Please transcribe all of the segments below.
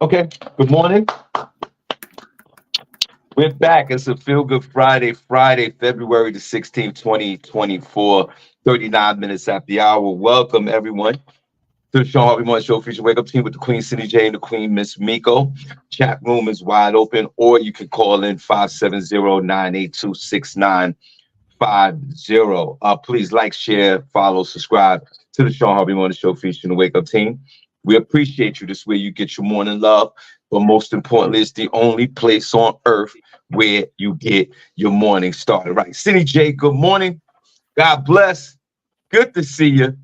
Okay. Good morning. We're back. It's a Feel Good Friday, February the 16th, 2024, 39 minutes after the hour. Welcome, everyone, to the Shawn Harvey Morning Show feature Wake Up Team with the Queen SennyJ and the Queen Miss Miko. Chat room is wide open, or you can call in 570-982-6950. Please like, share, follow, subscribe to the Shawn Harvey Morning Show featuring the Wake Up Team. We appreciate you. This is where you get your morning love. But most importantly, it's the only place on earth where you get your morning started. Right. Cindy J, good morning. God bless. Good to see you.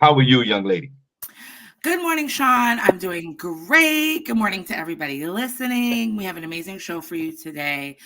How are you, young lady? Good morning, Shawn. I'm doing great. Good morning to everybody listening. We have an amazing show for you today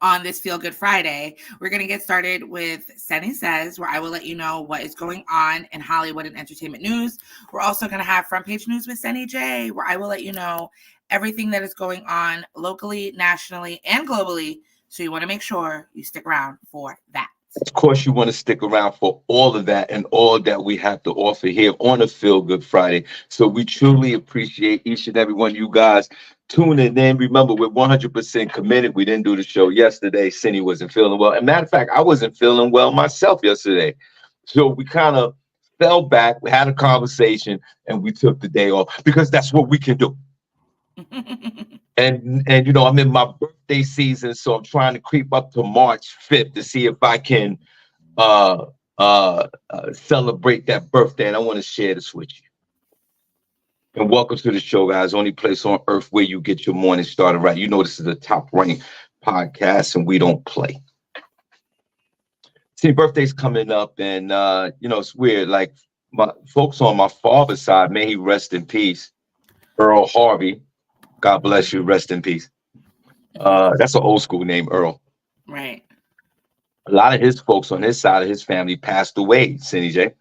on this Feel Good Friday. We're going to get started with Senny Says, where I will let you know what is going on in Hollywood and entertainment news. We're also going to have Front Page News with SennyJ, where I will let you know everything that is going on locally, nationally, and globally. So you want to make sure you stick around for that. Of course, you want to stick around for all of that and all that we have to offer here on a Feel Good Friday. So we truly appreciate each and every one of you guys tuning in. Remember, we're 100% committed. We didn't do the show yesterday. Cindy wasn't feeling well. And matter of fact, I wasn't feeling well myself yesterday. So we kind of fell back. We had a conversation and we took the day off because that's what we can do. And you know, I'm in my birthday season, so I'm trying to creep up to March 5th to see if I can uh celebrate that birthday. And I want to share this with you. And welcome to the show, guys. Only place on earth where you get your morning started right. You know this is a top ranked podcast and we don't play. See, birthday's coming up, and you know, it's weird. Like my folks on my father's side, may he rest in peace, Earl Harvey. God bless you. Rest in peace. That's an old school name, Earl. Right. A lot of his folks on his side of his family passed away, Cindy J.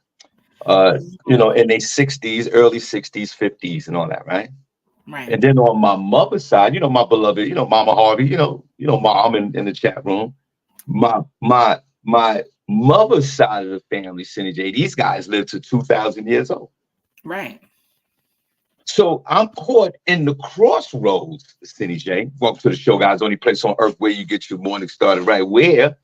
You know, in their 60s, early 60s, 50s, and all that, right? Right. And then on my mother's side, you know, my beloved, you know, Mama Harvey, mom in the chat room. My mother's side of the family, Cindy J, these guys lived to 2,000 years old. Right. So I'm caught in the crossroads, Cindy J. Welcome to the show, guys. Only place on earth where you get your morning started, right? Where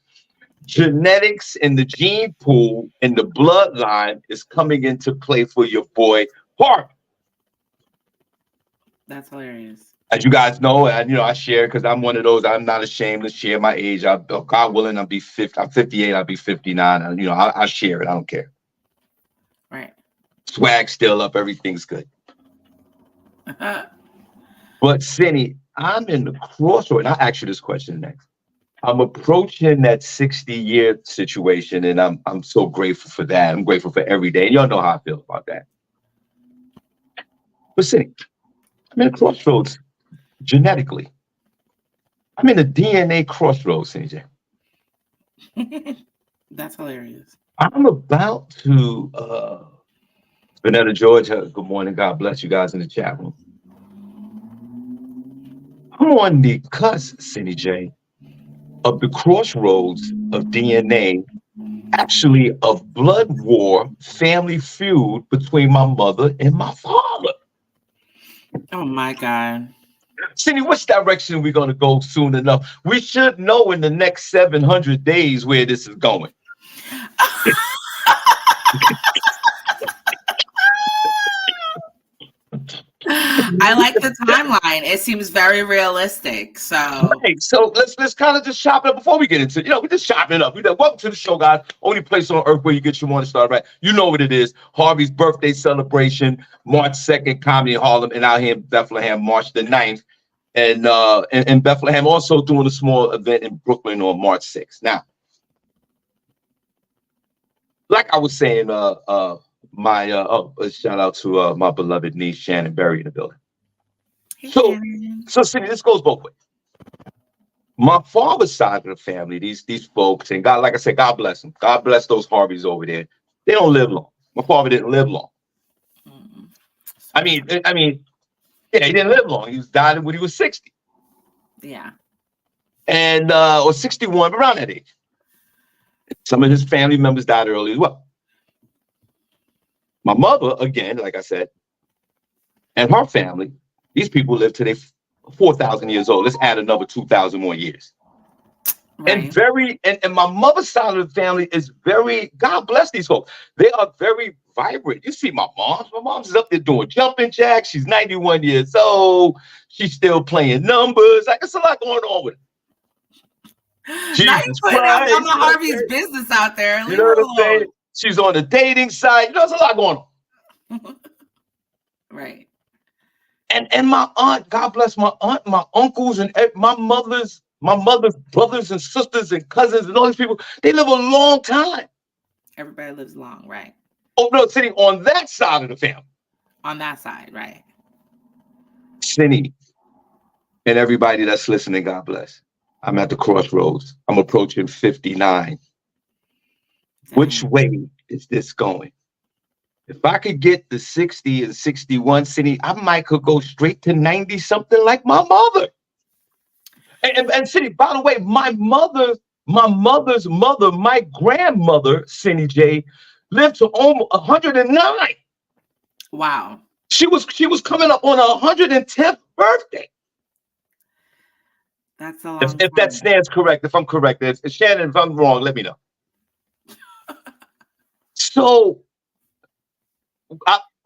genetics and the gene pool and the bloodline is coming into play for your boy Harvey. That's hilarious. As you guys know, and you know, I share because I'm one of those. I'm not ashamed to share my age. God willing, I'll be 50. I'm 58. I'll be 59. And, you know, I share it. I don't care. Right. Swag still up. Everything's good. But Cindy, I'm in the crossroad. And I'll ask you this question next. I'm approaching that 60-year situation, and I'm so grateful for that. I'm grateful for every day. And y'all know how I feel about that. But Cindy, I'm in a crossroads genetically. I'm in a DNA crossroads, CJ. That's hilarious. I'm about to Vanetta Georgia. Good morning. God bless you guys in the chat room. I'm on the cusp, Cindy J, of the crossroads of DNA, actually of blood war, family feud between my mother and my father. Oh my God. Cindy, which direction are we going to go soon enough? We should know in the next 700 days where this is going. I like the timeline. It seems very realistic. So, Right. So let's kind of just chop it up before we get into, we're just chopping it up. Welcome to the show, guys. Only place on earth where you get your morning started, right? You know what it is. Harvey's birthday celebration, March 2nd, Comedy in Harlem, and out here in Bethlehem, March the 9th. And in Bethlehem, also doing a small event in Brooklyn on March 6th. Now, like I was saying, shout out to my beloved niece Shannon Berry in the building. hey, So, Shannon. Cindy, this goes both ways. My father's side of the family, these folks, and God, like I said, God bless them. God bless those Harveys over there. They don't live long. My father didn't live long. Mm, I mean, yeah, he didn't live long. He died when he was 60, yeah. and or 61, around that age. Some of his family members died early as well. My mother, again, like I said, and her family, These people live to they 4,000 years old. Let's add another 2,000 more years. And Right. and my mother's side of the family is very, God bless these folks. They are very vibrant. You see my mom's is up there doing jumping jacks. She's 91 years old. She's still playing numbers. Like, it's a lot going on with her. Now you Jesus putting out Christ. Mama Harvey's business out there. You Leave know her what I'm saying? alone. She's on the dating side. You know, there's a lot going on. Right. And my aunt, God bless my aunt, my uncles, and my mother's brothers and sisters and cousins and all these people, they live a long time. Everybody lives long, right? Oh no, sitting on that side of the family. On that side, right? Cindy and everybody that's listening, God bless. I'm at the crossroads. I'm approaching 59. Which way is this going? If I could get the 60 and 61 city, I might could go straight to 90 something like my mother. And Cindy, by the way, my mother's mother, my grandmother, SennyJ, lived to almost 109. Wow. She was coming up on her 110th birthday. That's a long time. If that stands correct, if I'm correct, if Shannon, if I'm wrong, let me know. So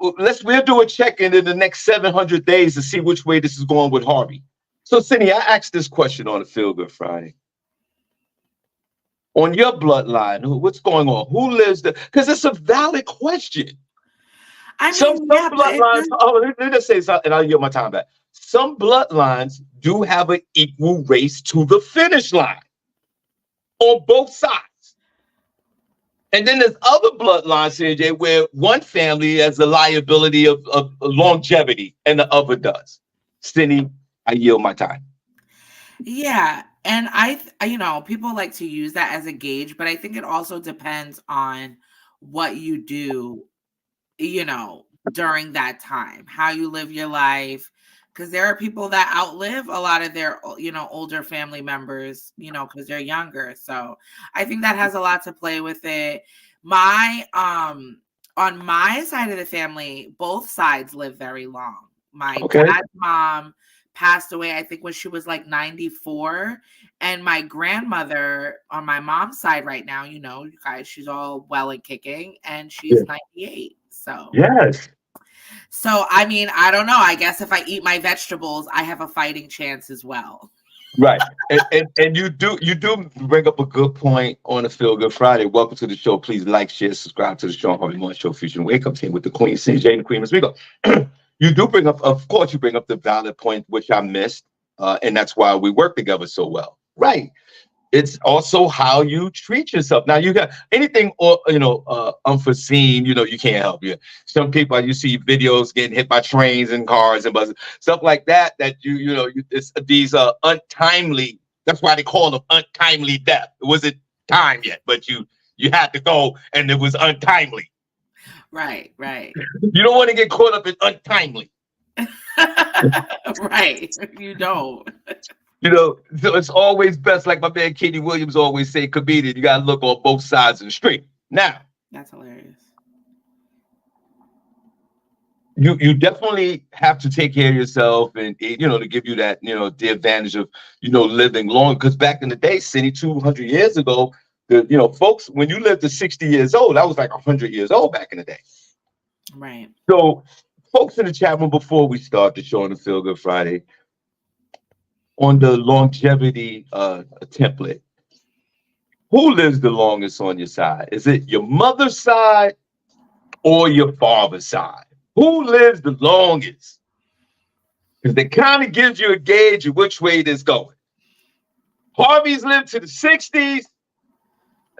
we'll do a check-in in the next 700 days to see which way this is going with Harvey. So, Cindy, I asked this question on a Feel Good Friday. On your bloodline, what's going on? Who lives there? Because it's a valid question. I mean, Some bloodlines. Let me just say something, and I'll yield my time back. Some bloodlines do have an equal race to the finish line on both sides. And then there's other bloodlines, CJ, where one family has the liability of longevity and the other does. Cindy, I yield my time. Yeah. And people like to use that as a gauge, but I think it also depends on what you do, during that time, how you live your life. Because there are people that outlive a lot of their, older family members, because they're younger. So I think that has a lot to play with it. On my side of the family, both sides live very long. My dad's mom passed away, I think, when she was like 94. And my grandmother on my mom's side right now, you guys, she's all well and kicking, and she's 98. So yes. So, I mean, I don't know. I guess if I eat my vegetables, I have a fighting chance as well. Right. And you do bring up a good point on a Feel Good Friday. Welcome to the show. Please like, share, subscribe to the Shawn Harvey Morning Show Fusion Wake Up Team with the Queen, SennyJ, and the Queen, Ms. Miko. You do bring up, of course, you bring up the valid point, which I missed. And that's why we work together so well. Right. It's also how you treat yourself. Now, you got anything, unforeseen, you can't help you. Some people, you see videos getting hit by trains and cars and buses, stuff like that, these are untimely. That's why they call them untimely death. It wasn't time yet, but you had to go and it was untimely. Right. You don't want to get caught up in untimely. Right. You don't. So it's always best, like my man Katie Williams always say, comedian, you got to look on both sides of the street. Now, that's hilarious. You definitely have to take care of yourself and, to give you that, the advantage of, living long. Because back in the day, Cindy, 200 years ago, folks, when you lived to 60 years old, that was like 100 years old back in the day. Right. So folks in the chat room, before we start the show on the Feel Good Friday, on the longevity template, who lives the longest on your side? Is it your mother's side or your father's side? Who lives the longest? Because it kind of gives you a gauge of which way it is going. Harvey's lived to the 60s,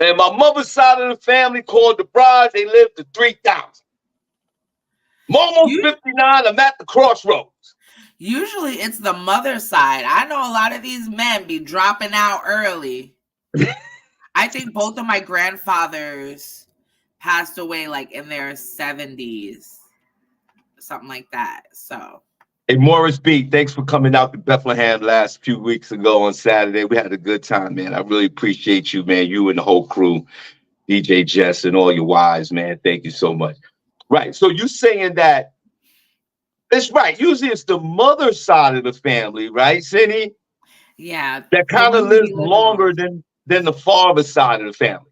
and my mother's side of the family, called the Brides, they lived to 3,000. I'm almost 59. I'm at the crossroads. Usually it's the mother side. I know a lot of these men be dropping out early. I think both of my grandfathers passed away like in their 70s, something like that. So, hey, Morris B, thanks for coming out to Bethlehem last few weeks ago on Saturday. We had a good time, man. I really appreciate you, man. You and the whole crew, DJ Jess and all your wives, man. Thank you so much. Right. So you saying that It's right. Usually it's the mother side of the family, right, Cindy? Yeah, That the kind of women lives be living longer long. than the father side of the family.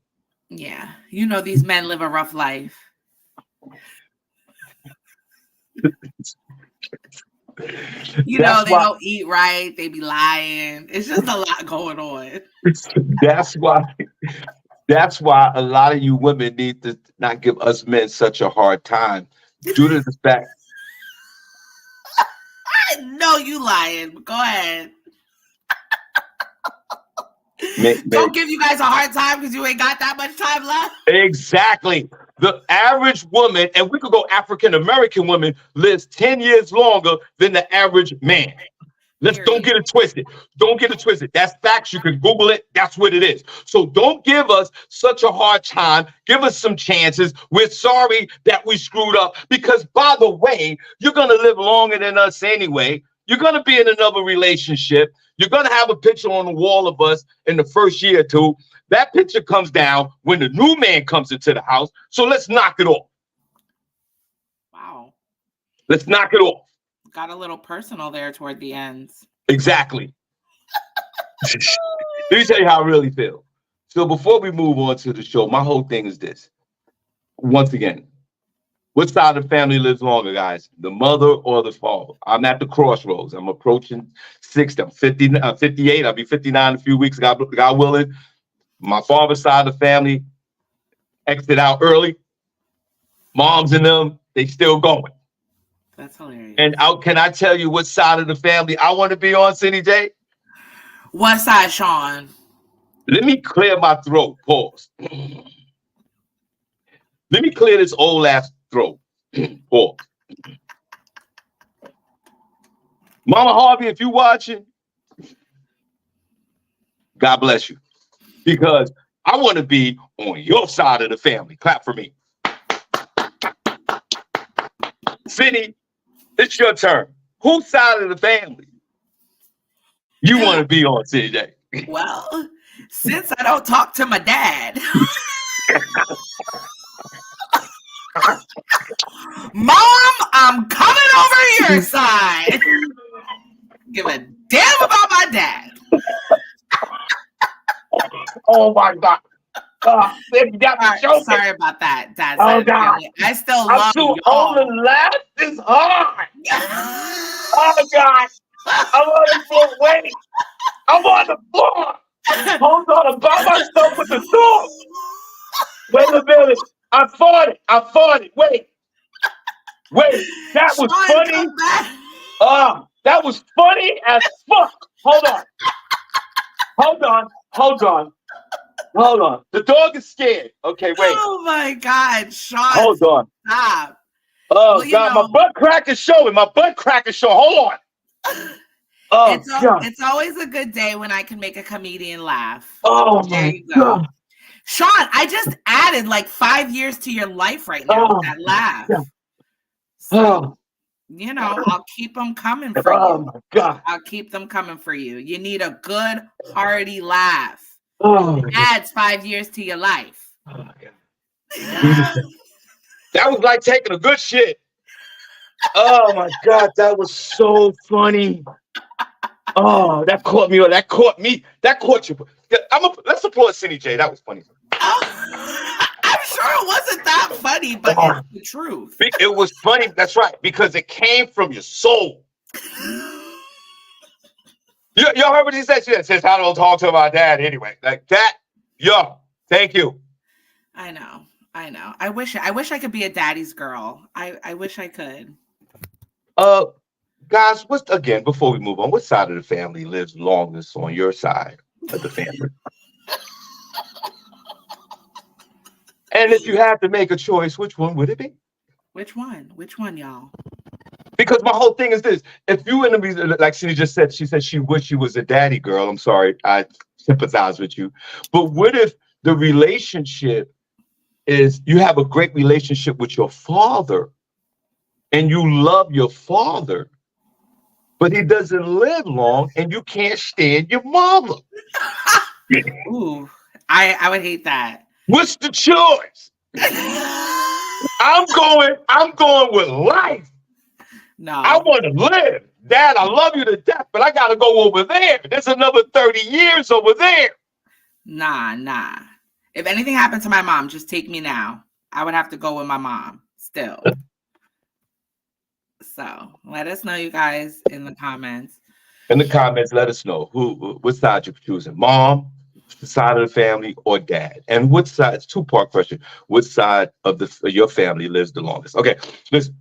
Yeah, you know these men live a rough life. You know That's they why don't eat right. They be lying. It's just a lot going on. that's why that's why a lot of you women need to not give us men such a hard time due to the fact I know you lying. But go ahead. man, Don't give you guys a hard time because you ain't got that much time left. exactly. The average woman, and we could go African American woman, lives 10 years longer than the average man. Let's don't Period. get it twisted. Don't get it twisted. That's facts. You can Google it. That's what it is. So don't give us such a hard time. Give us some chances. We're sorry that we screwed up because, by the way, you're going to live longer than us anyway. You're going to be in another relationship. You're going to have a picture on the wall of us in the first year or two. That picture comes down when the new man comes into the house. So let's knock it off. Wow. Let's knock it off. Got a little personal there toward the ends. Exactly. Let me tell you how I really feel. So before we move on to the show, my whole thing is this. Once again, what side of the family lives longer, guys? The mother or the father? I'm at the crossroads. I'm approaching 60. I'm 58. I'll be 59 in a few weeks, God willing. My father's side of the family exit out early. Moms and them, they still going. That's hilarious. And can I tell you what side of the family I want to be on, SennyJ? What side, Shawn? Let me clear my throat. Pause. Let me clear this old ass throat. Pause. Mama Harvey, if you watching, God bless you. Because I want to be on your side of the family. Clap for me. Cindy, it's your turn. Whose side of the family you want to be on, CJ? Well, since I don't talk to my dad, Mom, I'm coming over your side. Give a damn about my dad. Oh my God. You got me joking. Sorry about that, Dad. Oh God. I still I'm love too you. old to laugh this hard. Oh God. I'm on the floor. Wait. I'm on the floor. Hold on. I'm by myself with the door. Wait a minute. I fought it. Wait. That was funny. That was funny as fuck. Hold on. The dog is scared. Okay, wait. Oh my God, Shawn. Hold on. Stop. Oh well, God, my butt crack is showing. Hold on. Oh, it's always a good day when I can make a comedian laugh. Oh my God. Shawn, I just added like 5 years to your life right now with that laugh. So, you know, I'll keep them coming for you. Oh my God. I'll keep them coming for you. You need a good, hearty laugh. Oh, it adds 5 years to your life. Oh my God. That was like taking a good shit. Oh my God, that was so funny. Oh, that caught me. That caught you. Let's applaud SennyJ. That was funny. I'm sure it wasn't that funny, but it's the truth. It was funny. That's right, because it came from your soul. Y'all heard what he said? She says, "I don't talk to my dad anyway." Like that. Yo, thank you. I know. I wish I could be a daddy's girl. I wish I could. Guys, before we move on, what side of the family lives longest on your side of the family? And if you had to make a choice, which one would it be? Which one? Which one, y'all? Because my whole thing is this. If you in the, like Cindy just said, she said she wished she was a daddy girl. I'm sorry. I sympathize with you. But what if the relationship is you have a great relationship with your father and you love your father, but he doesn't live long and you can't stand your mother? Ooh, I would hate that. What's the choice? I'm going with life. I No, want to live. Dad, I love you to death, but I got to go over there. There's another 30 years over there. nah. If anything happened to my mom, just take me now. I would have to go with my mom still. So let us know, you guys, in the comments. In the comments, let us know what side you're choosing. Mom, side of the family, or dad. And what side, it's a two-part question. What side of your family lives the longest? Okay, listen.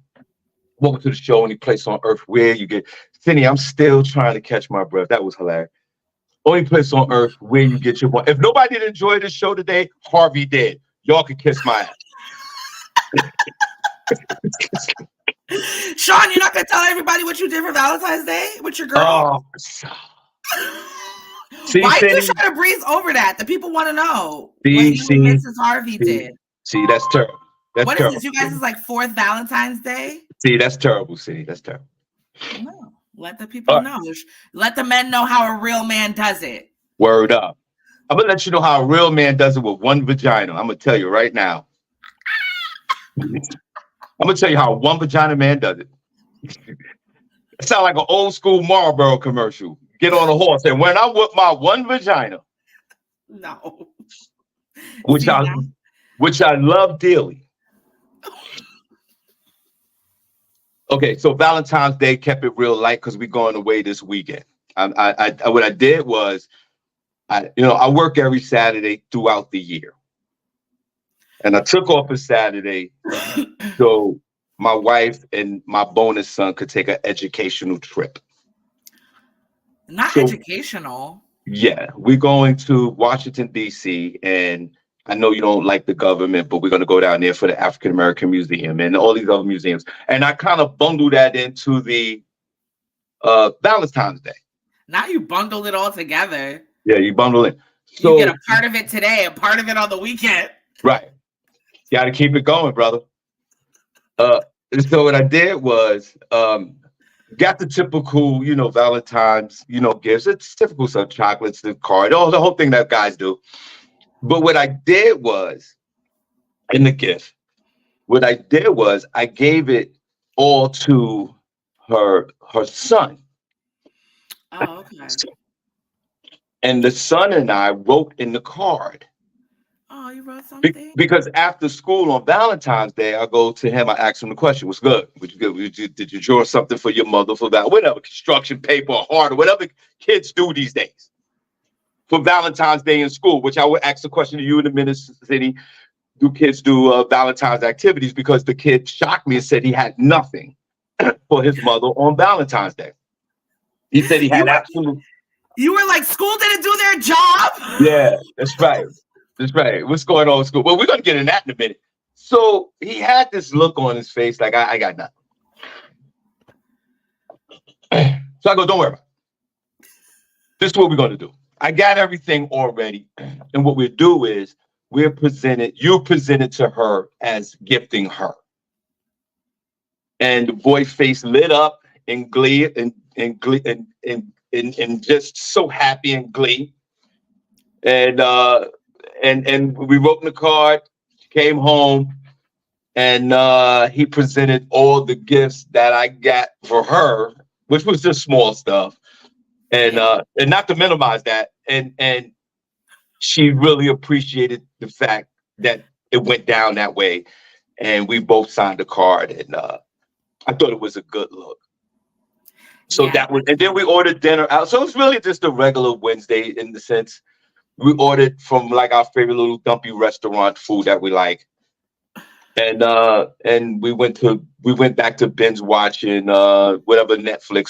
Welcome to the show. Only place on earth where you get Cindy. I'm still trying to catch my breath. That was hilarious. Only place on earth where you get your one. If nobody did enjoy this show today, Harvey did. Y'all can kiss my ass. Shawn, you're not gonna tell everybody what you did for Valentine's Day with your girl? Oh, Why are you trying to breeze over that? The people want to know what you and Mrs. Harvey did. See, that's terrible. What is this? You guys is like 4th Valentine's Day? See, that's terrible, Cindy. That's terrible. No, let the people know. Let the men know how a real man does it. Word up. I'm going to let you know how a real man does it with one vagina. I'm going to tell you right now. I'm going to tell you how one vagina man does it. It sounds like an old school Marlboro commercial. Get on a horse and when I'm with my one vagina. No. Which I love dearly. Okay, so Valentine's Day kept it real light because we're going away this weekend. What I did was, I work every Saturday throughout the year, and I took off a Saturday so my wife and my bonus son could take an educational trip. Not educational. Yeah, we're going to Washington, D.C., and I know you don't like the government, but we're going to go down there for the African American Museum and all these other museums. And I kind of bundled that into the Valentine's Day. Now you bundled it all together. Yeah, you bundle it. So you get a part of it today, a part of it on the weekend. Right. Got to keep it going, brother. So what I did was got the typical, Valentine's, gifts. It's typical, some chocolates, the card, the whole thing that guys do. But what I did was, in the gift, I gave it all to her son. Oh, okay. And the son and I wrote in the card. Oh, you wrote something? Because after school on Valentine's Day, I go to him, I ask him the question, what's good? Did you draw something for your mother for that? Whatever, construction paper or heart or whatever kids do these days. For Valentine's Day in school, which I would ask the question to you in a minute, City. Do kids do Valentine's activities? Because the kid shocked me and said he had nothing for his mother on Valentine's Day. He said he had absolutely. You were like, school didn't do their job? Yeah, that's right. That's right. What's going on in school? Well, we're going to get in that in a minute. So he had this look on his face like, I got nothing. So I go, don't worry about it. This is what we're going to do. I got everything already. And what we'll do is you present it to her as gifting her. And the boy's face lit up in glee and just so happy and glee. And we wrote in the card, came home, and he presented all the gifts that I got for her, which was just small stuff. And not to minimize that. And she really appreciated the fact that it went down that way. And we both signed the card. And I thought it was a good look. So and then we ordered dinner out. So it's really just a regular Wednesday in the sense. We ordered from like our favorite little dumpy restaurant food that we like. And we went back to binge watching whatever Netflix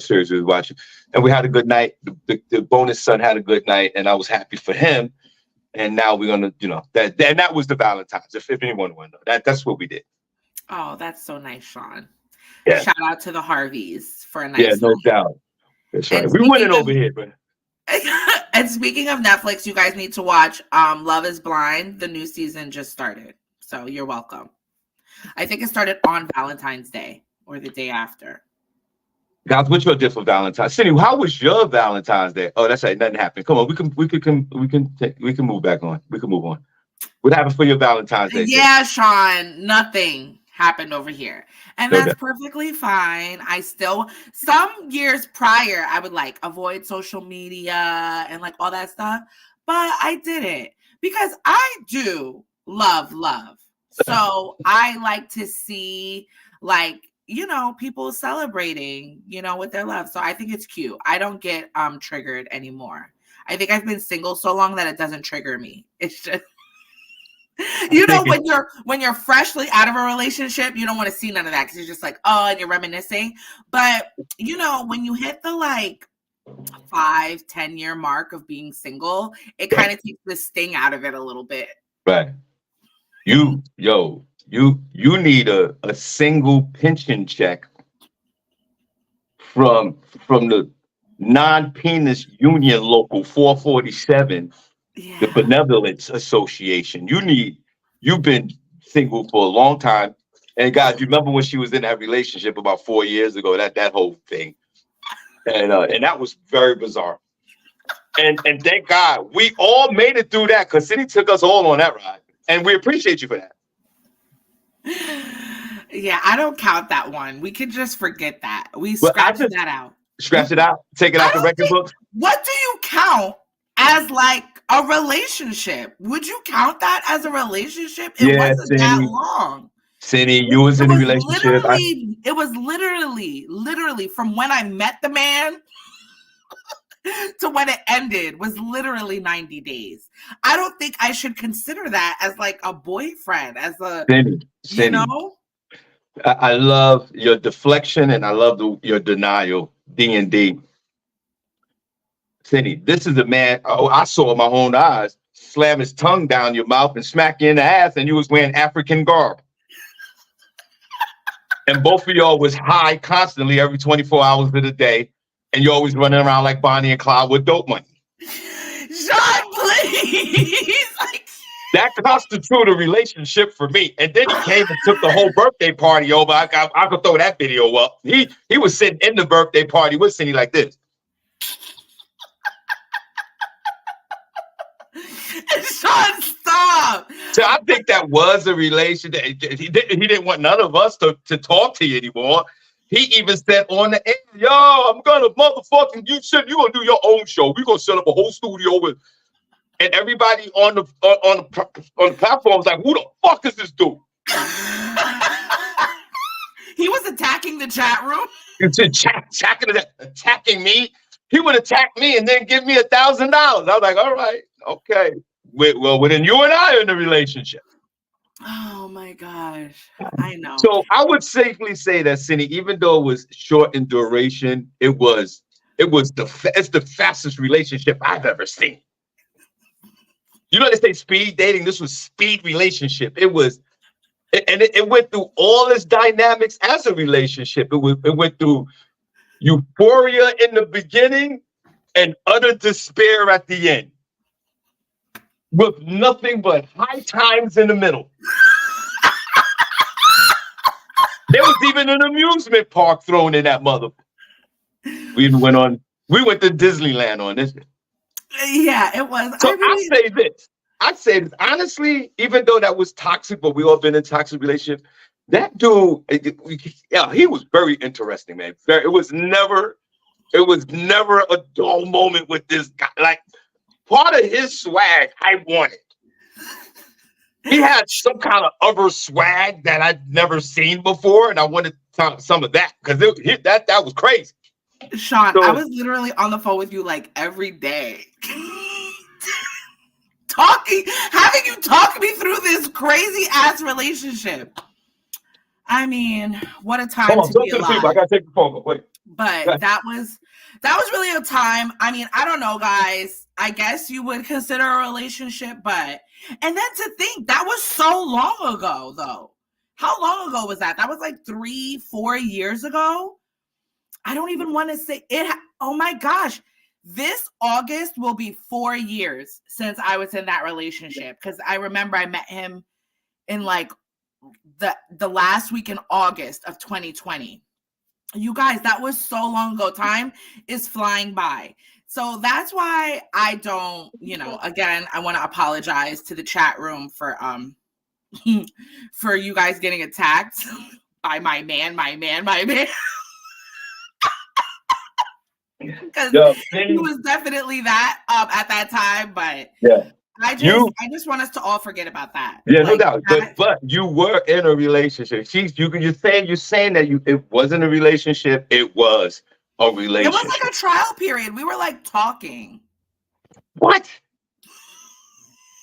series we were watching. And we had a good night. The bonus son had a good night, and I was happy for him. And now we're gonna, that was the Valentine's. If anyone wanna know, that's what we did. Oh, that's so nice, Shawn. Yeah. Shout out to the Harveys for a nice. Yeah, no doubt. That's right. We winning over here, man. And speaking of Netflix, you guys need to watch Love is Blind. The new season just started. So you're welcome. I think it started on Valentine's Day or the day after. Guys, what's your gift for Valentine's? Cindy, how was your Valentine's Day? Oh, that's right. Nothing happened. Come on, we can move back on. We can move on. What happened for your Valentine's Day? Yeah, Shawn, nothing happened over here. And Still that's that. perfectly fine. I still, some years prior, I would like avoid social media and like all that stuff. But I did it because I do love. So I like to see like, you know, people celebrating, you know, with their love. So I think it's cute. I don't get triggered anymore. I think I've been single so long that it doesn't trigger me. It's just you know, when you're freshly out of a relationship, you don't want to see none of that because you're just like, oh, and you're reminiscing. But you know, when you hit the like 5-10 year mark of being single, it kind of takes the sting out of it a little bit. Right. You need a single pension check from the non-penis union local 447, Yeah. the Benevolence Association. You've been single for a long time. And guys, you remember when she was in that relationship about 4 years ago, that whole thing. And that was very bizarre. And thank God we all made it through that because City took us all on that ride. And we appreciate you for that. Yeah, I don't count that one. We could just forget that. We Well, I scratched just that out. scratch it out, take it I out the don't record think, books. what do you count as like a relationship? Would you count that as a relationship? It Yeah, wasn't that long. Cindy, you was in a relationship. It was literally from when I met the man to when it ended was literally 90 days. I don't think I should consider that as like a boyfriend, as a, Cindy, you know? I love your deflection and I love your denial, D&D. Cindy, this is a man, I saw with my own eyes, slam his tongue down your mouth and smack you in the ass, and you was wearing African garb. And both of y'all was high constantly every 24 hours of the day, and you always running around like Bonnie and Clyde with dope money. Shawn, please. That constituted a relationship for me. And then he came and took the whole birthday party over. I could throw that video up. He was sitting in the birthday party with Cindy like this. Shawn, stop. So I think that was a relationship. He didn't want none of us to talk to you anymore. He even said on the air, yo, I'm gonna motherfucking you gonna do your own show. We're gonna set up a whole studio with, and everybody on the platform was like, who the fuck is this dude? He was attacking the chat room. Attacking me. He would attack me and then give me $1,000. I was like, all right, okay. Well, then you and I are in a relationship. Oh my gosh, I know. So I would safely say that, Cindy, even though it was short in duration, it's the fastest relationship I've ever seen. You know, they say speed dating. This was speed relationship. It went through all its dynamics as a relationship. It went through euphoria in the beginning and utter despair at the end, with nothing but high times in the middle. There was even an amusement park thrown in that mother. We went to Disneyland on this. Yeah, it was. So I'd say this honestly, even though that was toxic, but we all been in toxic relationships. That dude, yeah, he was very interesting, man. It was never a dull moment with this guy. Like, part of his swag, I wanted. He had some kind of other swag that I'd never seen before, and I wanted some of that because that was crazy. Shawn, I was literally on the phone with you like every day. Having you talk me through this crazy ass relationship. I mean, what a time to be alive. I gotta take the phone. Wait. But that was really a time. I mean, I don't know, guys. I guess you would consider a relationship, and then to think that was so long ago, though. How long ago was that? That was like 3-4 years ago. I don't even want to say it. Oh my gosh. This August will be 4 years since I was in that relationship. Because I remember I met him in like the last week in August of 2020. You guys, that was so long ago. Time is flying by. So that's why I don't, again, I want to apologize to the chat room for for you guys getting attacked by my man. Because he was definitely that at that time, but yeah. I just want us to all forget about that. Yeah, no doubt. But you were in a relationship. You're saying that it wasn't a relationship. It was a relationship. It was like a trial period. We were like talking. What?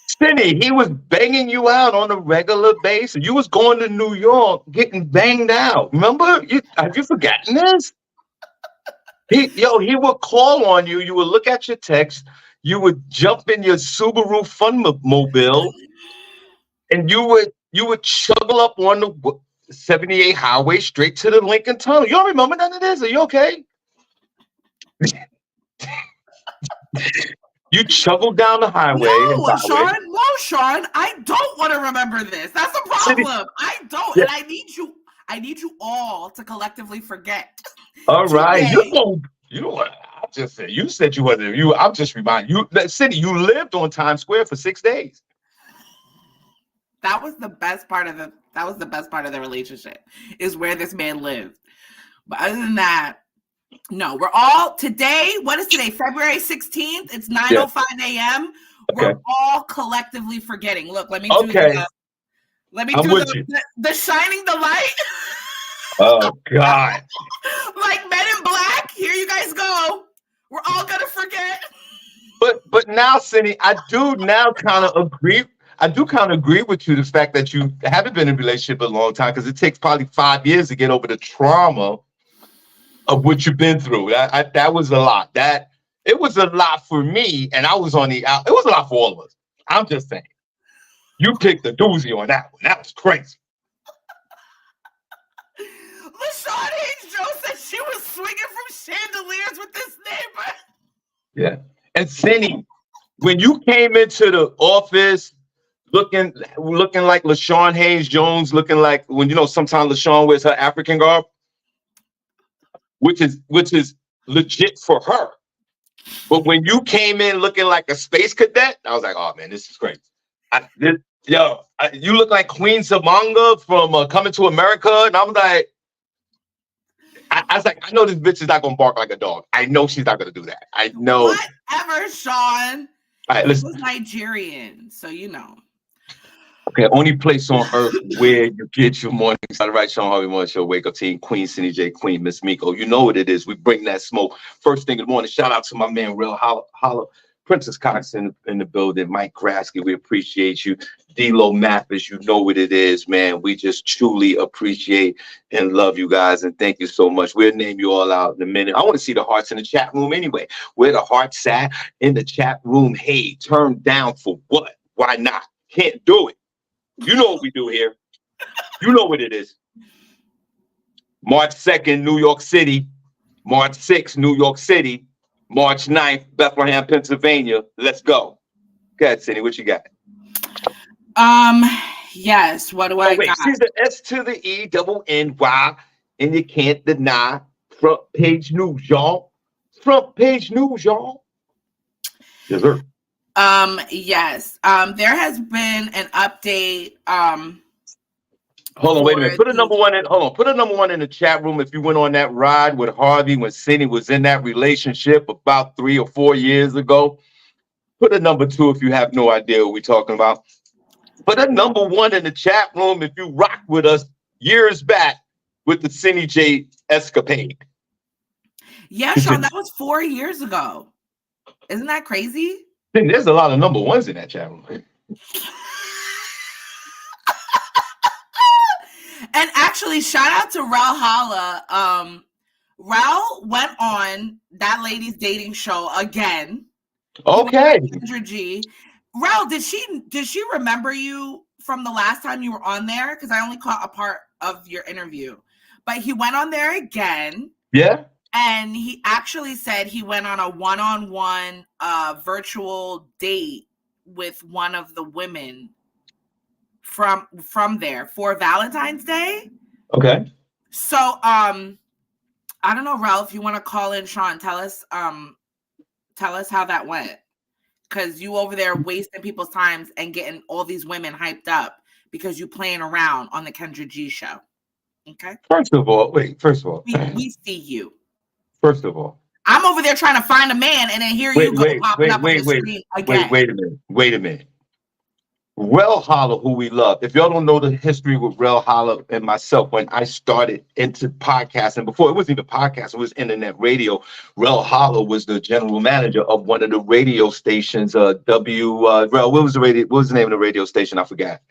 Cindy, he was banging you out on a regular basis. You was going to New York getting banged out. Remember? Have you forgotten this? He would call on you. You would look at your text. You would jump in your Subaru Funmobile, and you would shuggle up on the 78 highway straight to the Lincoln Tunnel. You don't remember none of this? Are you okay? You chuggled down the highway. No, Shawn, I don't want to remember this. That's the problem. I don't, and I need you all to collectively forget. All right, you know what? I just said you said you wasn't you. I'm just reminding you that Cindy, you lived on Times Square for 6 days. That was the best part of the relationship, is where this man lived. But other than that, no, we're all today. What is today? February 16th. It's 9:05 a.m. Okay. We're all collectively forgetting. Look, let me do the shining the light. Oh God. Like Men in Black. Here you guys go. We're all gonna forget. But now, Cindy, I do now kind of agree. I do kind of agree with you, the fact that you haven't been in a relationship a long time, because it takes probably 5 years to get over the trauma of what you've been through. That was a lot. It was a lot for me, and I was on the out. It was a lot for all of us. I'm just saying. You picked a doozy on that one. That was crazy. LaShawn Hayes-Jones said she was swinging from chandeliers with this neighbor. Yeah. And Cindy, when you came into the office looking like LaShawn Hayes-Jones, looking like sometimes LaShawn wears her African garb, which is legit for her. But when you came in looking like a space cadet, I was like, oh man, this is crazy. You look like Queen Zamanga from Coming to America, and I'm like, I was like, I know this bitch is not gonna bark like a dog. I know she's not gonna do that. I know. Whatever, Shawn. All right, listen. He was Nigerian, so you know. Okay, only place on earth where you get your morning started, right? Shawn Harvey Morning Show, Wake Up Team, Queen SennyJ, Queen Miss Miko. You know what it is. We bring that smoke first thing in the morning. Shout out to my man, Real Holla, Princess Cox in the building, Mike Grasky. We appreciate you. D-Lo Mathis, you know what it is, man. We just truly appreciate and love you guys, and thank you so much. We'll name you all out in a minute. I want to see the hearts in the chat room anyway. Where the hearts at in the chat room? Hey, turned down for what? Why not? Can't do it. You know what we do here. You know what it is. March 2nd, New York City. March 6th, New York City. March 9th, Bethlehem, Pennsylvania. Let's go. Go ahead, Cindy. What you got? Yes. What do I got? She's the S to the E, double N-Y, and you can't deny. Front page news, y'all. Front page news, y'all. Yes, sir. Yes. There has been an update. Hold on, wait a minute. Put a number one in. Hold on. Put a number one in the chat room if you went on that ride with Harvey when Cindy was in that relationship about 3 or 4 years ago. Put a number 2 if you have no idea what we're talking about. Put a number 1 in the chat room if you rocked with us years back with the SennyJ escapade. Yeah, Shawn, that was 4 years ago. Isn't that crazy? There's a lot of number 1s in that chat room. And actually, shout out to Rel Holla. Rel went on that lady's dating show again. Okay. G. Rel, did she remember you from the last time you were on there? Because I only caught a part of your interview. But he went on there again. Yeah. And he actually said he went on a one-on-one virtual date with one of the women from there for Valentine's Day. Okay. So I don't know, Ralph, you want to call in Shawn, tell us how that went. Because you over there wasting people's times and getting all these women hyped up because you playing around on the Kendra G show. Okay. First of all, We see you. First of all, I'm over there trying to find a man, and then here you go popping up on the screen again. Wait a minute. Rel Holla, who we love. If y'all don't know the history with Rel Holla and myself, when I started into podcasting, before it wasn't even podcast, it was internet radio. Rel Holla was the general manager of one of the radio stations. Rel, what was the name of the radio station? I forgot.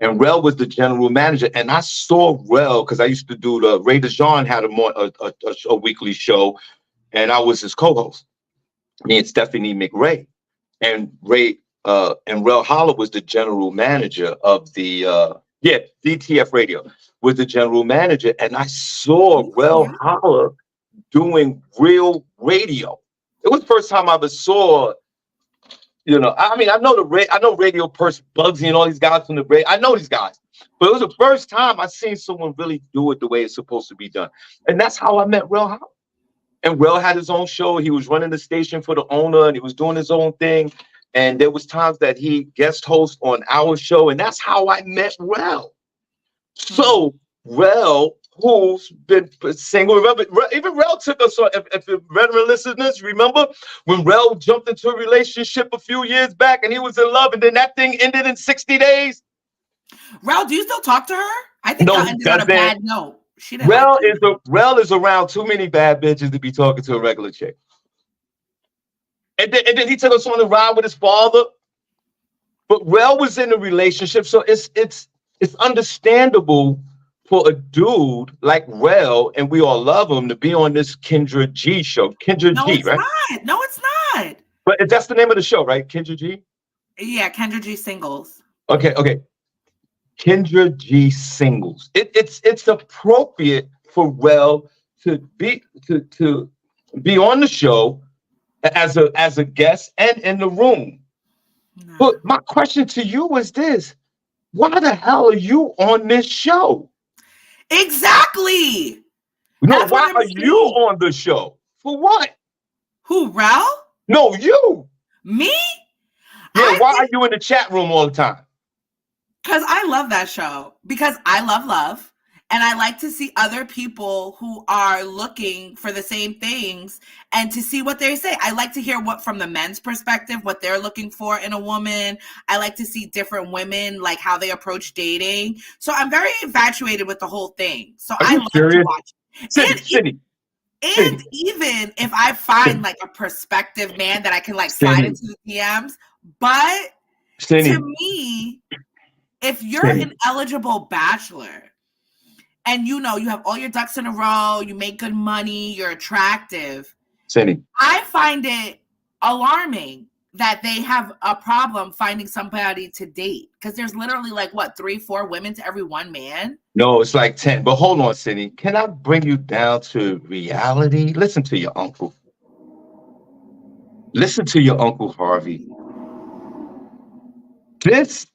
And Rel was the general manager, and I saw Rel because I used to do the Ray DeJean had a weekly show, and I was his co-host. Me and Stephanie McRae, and Rel Holla was the general manager of the DTF Radio was the general manager, and I saw Rel Holla doing real radio. It was the first time I ever saw. I know radio person Bugsy and all these guys from the radio. I know these guys, but it was the first time I seen someone really do it the way it's supposed to be done, and that's how I met Rel Holla. And Rel had his own show. He was running the station for the owner, and he was doing his own thing. And there was times that he guest host on our show, and that's how I met Rel. So Rel, who's been single, remember, even Rel took us on, if the veteran listeners remember, when Rel jumped into a relationship a few years back and he was in love, and then that thing ended in 60 days. Rel, do you still talk to her? I think that ended on a bad note. Rel is around too many bad bitches to be talking to a regular chick. And then he took us on a ride with his father. But Rel was in a relationship, so it's understandable for a dude like Rel, and we all love him, to be on this Kendra G show. Kendra G, right? No, it's not. But that's the name of the show, right? Kendra G? Yeah, Kendra G Singles. Okay. Kendra G Singles. It's appropriate for Rel to be on the show as a guest and in the room. No. But my question to you is this: why the hell are you on this show? Exactly. No, why are you on the show? For what? Who, Rel? No, you. Me? Yeah, why are you in the chat room all the time? Because I love that show. Because I love. And I like to see other people who are looking for the same things and to see what they say. I like to hear from the men's perspective, what they're looking for in a woman. I like to see different women, like how they approach dating. So I'm very infatuated with the whole thing. So I love to watch it. And even if I find like a prospective man that I can like slide into the DMs, but to me, if you're an eligible bachelor, and you have all your ducks in a row, you make good money, you're attractive. I find it alarming that they have a problem finding somebody to date. Because there's literally 3-4 women to every one man? No, it's like 10. But hold on, Cindy. Can I bring you down to reality? Listen to your uncle. Listen to your Uncle Harvey. This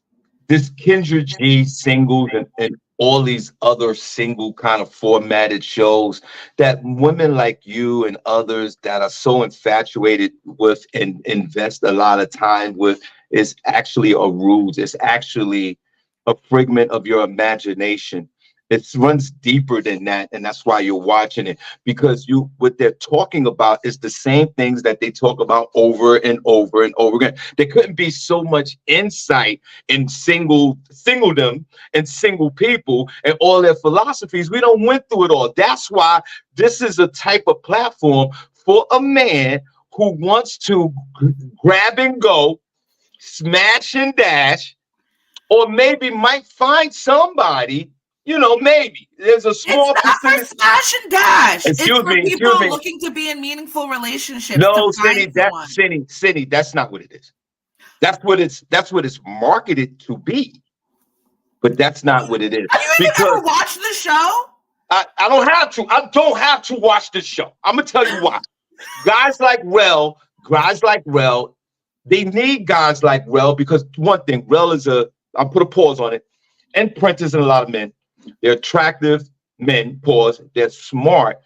Kendra G Singles and all these other single kind of formatted shows that women like you and others that are so infatuated with and invest a lot of time with is actually a ruse. It's actually a figment of your imagination. It runs deeper than that, and that's why you're watching it, because what they're talking about is the same things that they talk about over and over and over again. There couldn't be so much insight in singledom and single people and all their philosophies. We don't went through it all. That's why this is a type of platform for a man who wants to grab and go, smash and dash, or maybe might find somebody. Maybe there's a small percentage. It's not for smash and dash. Excuse it's for me, people looking to be in meaningful relationships. No, Cindy, that's not what it is. That's what it's marketed to be. But that's not what it is. Have you even ever watched the show? I don't have to. I don't have to watch this show. I'm gonna tell you why. Guys like Rel, they need guys like Rel because one thing, Rel is I'll put a pause on it, and Prentice and a lot of men. They're attractive men, they're smart,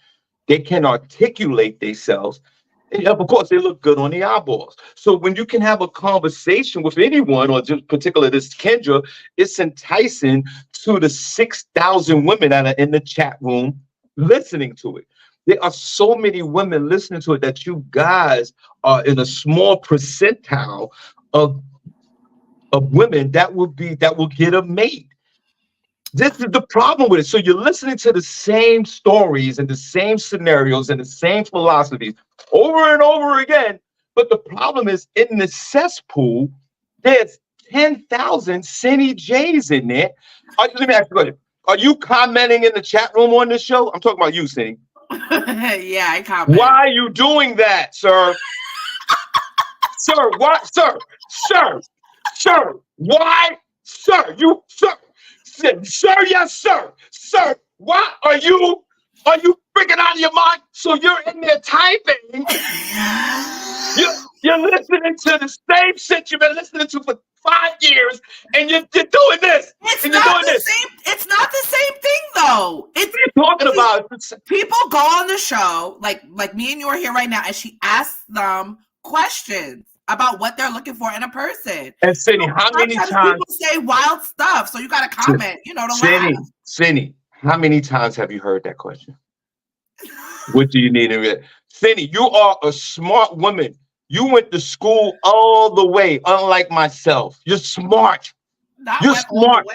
they can articulate themselves, Yeah, of course, they look good on the eyeballs. So when you can have a conversation with anyone, or just particular this Kendra, it's enticing to the 6,000 women that are in the chat room listening to it. There are so many women listening to it that you guys are in a small percentile of women that will get a mate. This is the problem with it. So you're listening to the same stories and the same scenarios and the same philosophies over and over again. But the problem is in the cesspool, there's 10,000 SennyJs in there. Let me ask you a question. Are you commenting in the chat room on this show? I'm talking about you, Senny. Yeah, I comment. Why are you doing that, sir? Sir, what? Sir, why? Sir, sir, yes, sir, why are you freaking out of your mind? So you're in there typing. You're listening to the same shit you've been listening to for 5 years, and you're doing this. It's not the same thing, though. What are you talking about? People go on the show, like me and you are here right now, and she asks them questions about what they're looking for in a person. And Senny, how many times people say wild stuff? So you got to comment, to laugh. Senny, how many times have you heard that question? What do you need in it? Senny, you are a smart woman. You went to school all the way, unlike myself. You're smart. You're smart.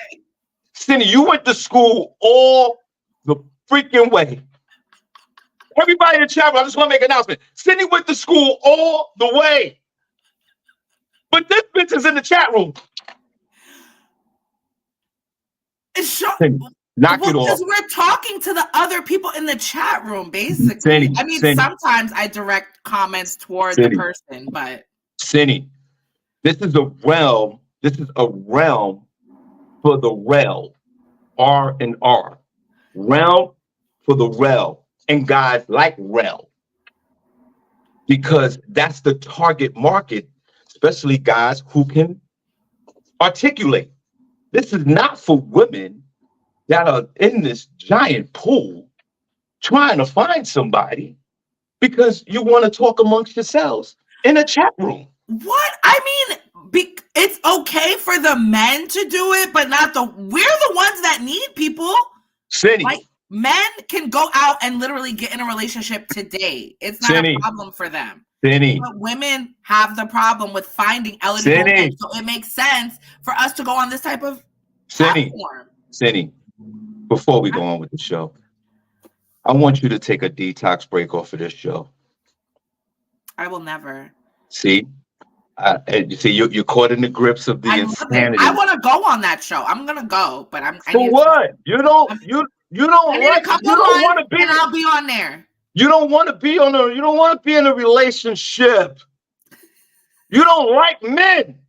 Senny, you went to school all the freaking way. Everybody in the chat, I just want to make an announcement. Senny went to school all the way. But this bitch is in the chat room. Knock it off. Because we're talking to the other people in the chat room, basically. Senny. Sometimes I direct comments toward the person, but Senny, this is a realm for the rel. R and R. Realm for the rel. And guys like rel. Because that's the target market. Especially guys who can articulate. This is not for women that are in this giant pool trying to find somebody because you want to talk amongst yourselves in a chat room. What? It's okay for the men to do it, but we're the ones that need people. Senny. Like, men can go out and literally get in a relationship today. It's not a problem for them. Senny. But women have the problem with finding eligible men, so it makes sense for us to go on this type of platform. Senny, before we go on with the show, I want you to take a detox break off of this show. I will never. See, you're caught in the grips of the insanity. I want to go on that show. I'm gonna go, but for what? You don't want to be, and I'll be on there. You don't want to be in a relationship. You don't like men.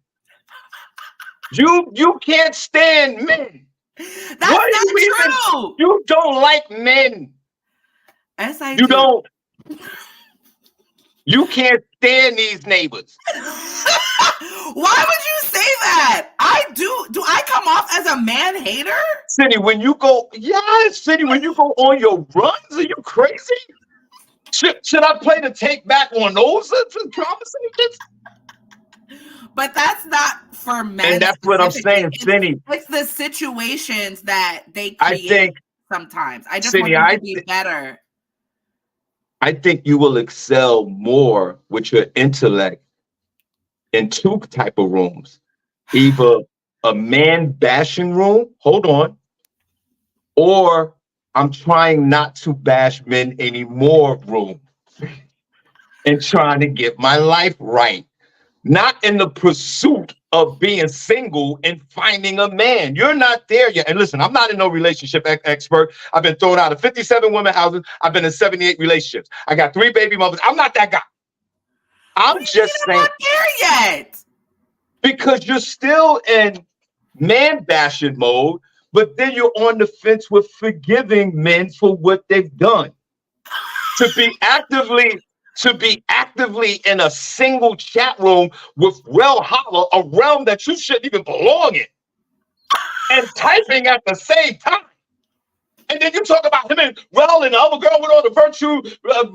You can't stand men. That's not true. You don't like men. Yes, I do. You don't. You can't stand these neighbors. Why would you say that? I do. Do I come off as a man hater? Senny, when you go on your runs, are you crazy? Should I play the take back on those conversations? But that's not for men. And that's what I'm saying, Senny. It's the situations that they create sometimes. I just want you to be better. I think you will excel more with your intellect in two type of rooms. Either a man bashing room, hold on, or I'm trying not to bash men anymore room and trying to get my life right. Not in the pursuit of being single and finding a man. You're not there yet. And listen, I'm not in no relationship expert. I've been thrown out of 57 women houses. I've been in 78 relationships. I got 3 baby mothers. I'm not that guy. I'm just saying. Not there yet. Because you're still in man bashing mode, but then you're on the fence with forgiving men for what they've done. To be actively in a single chat room with Rel Holla, a realm that you shouldn't even belong in, and typing at the same time. And then you talk about him and Rel and the other girl went on a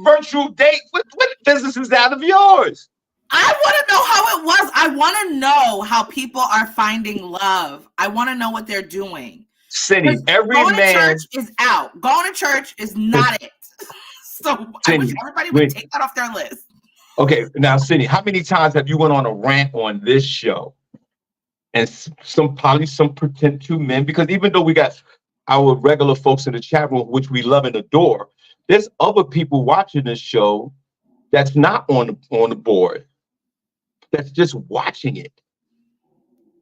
virtual date. What business is that of yours? I want to know how it was. I want to know how people are finding love. I want to know what they're doing. Cindy, every going man. to church is out. Going to church is not it. So Cindy, I wish everybody would take that off their list. Okay, now Cindy, how many times have you went on a rant on this show? And probably some potential men, because even though we got our regular folks in the chat room, which we love and adore, there's other people watching this show that's not on the board, that's just watching it.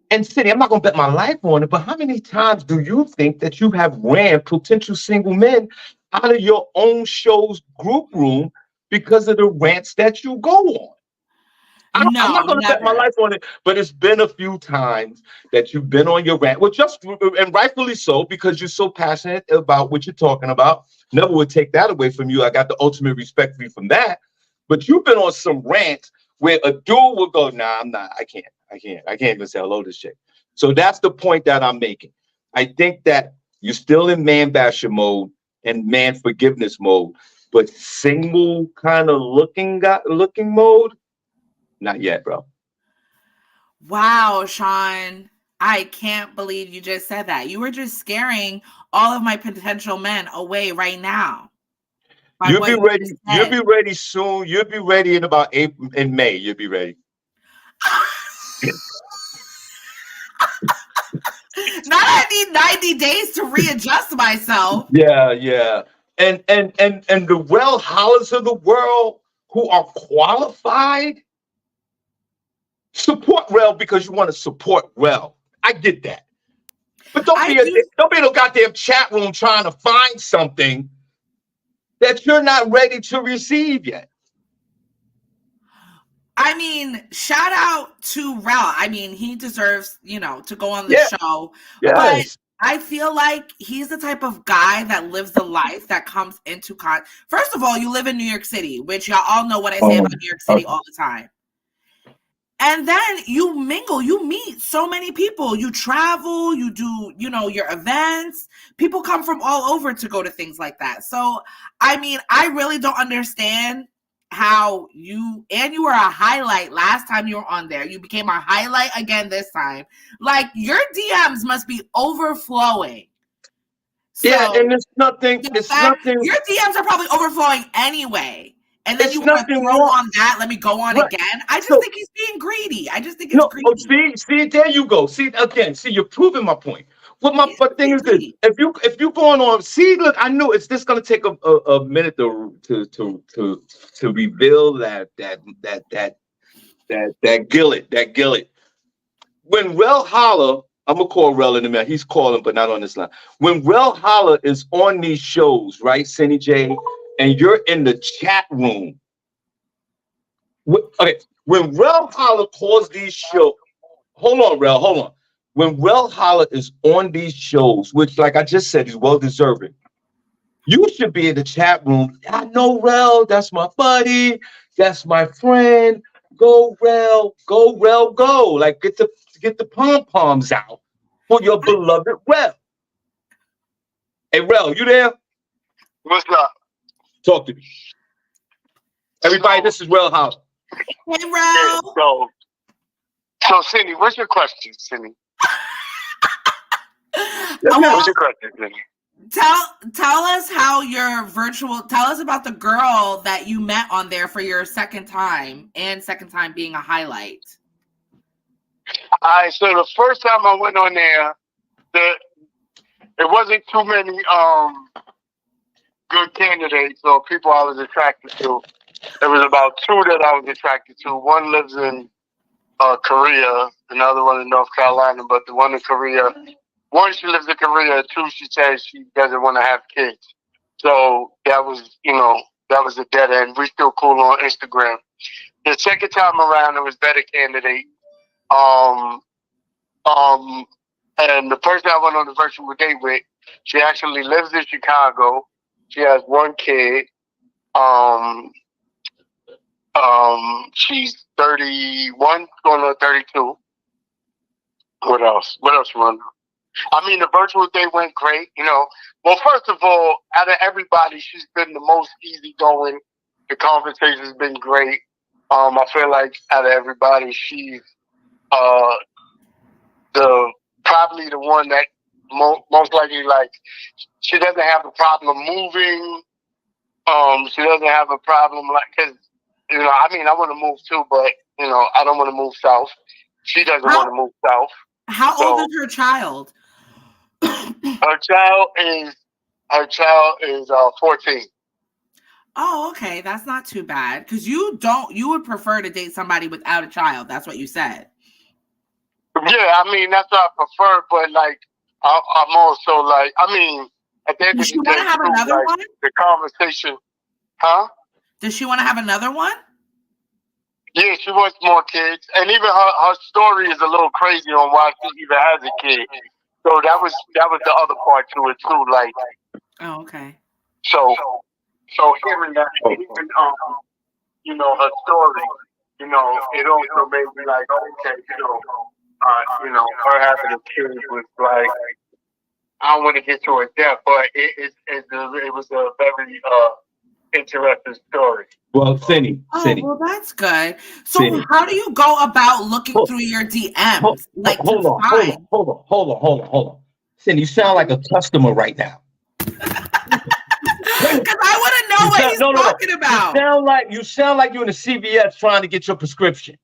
And Cindy, I'm not gonna bet my life on it, but how many times do you think that you have ran potential single men out of your own show's group room because of the rants that you go on? I'm not going to bet my life on it, but it's been a few times that you've been on your rant, well, and rightfully so, because you're so passionate about what you're talking about. Never would take that away from you. I got the ultimate respect for you from that. But you've been on some rants where a dude will go, nah, I'm not. I can't even say hello to this chick. So that's the point that I'm making. I think that you're still in man basher mode and man forgiveness mode, but single kind of looking mode. Not yet, bro. Wow, Shawn. I can't believe you just said that. You were just scaring all of my potential men away right now. You'll be ready. You'll be ready soon. You'll be ready in about April and May. You'll be ready. Not I need 90 days to readjust myself. Yeah. And the Rel Hollers of the world who are qualified, support Rel because you want to support Rel. I get that. But don't be in a goddamn chat room trying to find something that you're not ready to receive yet. I mean, shout out to Rel. I mean, he deserves, to go on the show. Yes. But I feel like he's the type of guy that lives the life that comes into First of all, you live in New York City, which y'all all know what I say about New York City all the time. And then you mingle, you meet so many people, you travel, you do, your events. People come from all over to go to things like that. So, I mean, I really don't understand how you were a highlight last time you were on there. You became a highlight again this time. Like, your DMs must be overflowing. So, yeah, and it's nothing. Your DMs are probably overflowing anyway. And then you want to throw on that, let me go on again. I just think he's being greedy. I just think it's greedy. Oh, see, there you go. See, you're proving my point. What my thing is this: if you going on, look, I knew it's just gonna take a minute to reveal that gillet. When Rel Holler, I'm gonna call Rel in a minute. He's calling, but not on this line. When Rel Holler is on these shows, right, SennyJ, and you're in the chat room. Okay, when Rel Holler calls these shows, hold on. When Rel Holler is on these shows, which, like I just said, is well deserving, you should be in the chat room. I know Rel, that's my buddy, that's my friend. Go Rel, go! Like get the pom poms out for your beloved Rel. Hey Rel, you there? What's up? Talk to me. Everybody, this is Rel Holler. Hey, Rel. So, Cindy, what's your question, Cindy? What's your question, Cindy? Tell us how tell us about the girl that you met on there for your second time being a highlight. All right, so the first time I went on there, it wasn't too many good candidates or people I was attracted to. There was about two that I was attracted to. One lives in Korea, another one in North Carolina, but the one in Korea, one, she lives in Korea, two, she says she doesn't want to have kids. So that was a dead end. We still cool on Instagram. The second time around, it was better candidate. And the person I went on the virtual date with, she actually lives in Chicago. She has one kid. She's 31, going on 32. What else? What else, Ron? I mean, the virtual day went great. You know, well, first of all, out of everybody, she's been the most easygoing. The conversation's been great. I feel like out of everybody, she's probably the one that most likely, like, she doesn't have a problem moving. She doesn't have a problem, like, because, you know, I mean, I want to move too, but, you know, I don't want to move south. She doesn't want to move south. How old is her child? Her child is 14. Oh, okay. That's not too bad. Because you would prefer to date somebody without a child. That's what you said. Yeah, I mean, that's what I prefer, but, like, I'm also, like, I mean, at the end of the day, want to have another one? The conversation, huh? Does she want to have another one? Yeah, she wants more kids. And even her story is a little crazy on why she even has a kid. So that was the other part to it, too, like. Oh, okay. So hearing that, even, you know, her story, you know, it also made me like, okay, you know, her having a kid was like, I don't want to get to her death, but it was a very interesting story. Well, Senny. Well, that's good. So Senny. How do you go about looking through your DMs? Hold on. Senny, you sound like a customer right now. Because I want to know what he's talking about. You sound like you're in a CVS trying to get your prescription.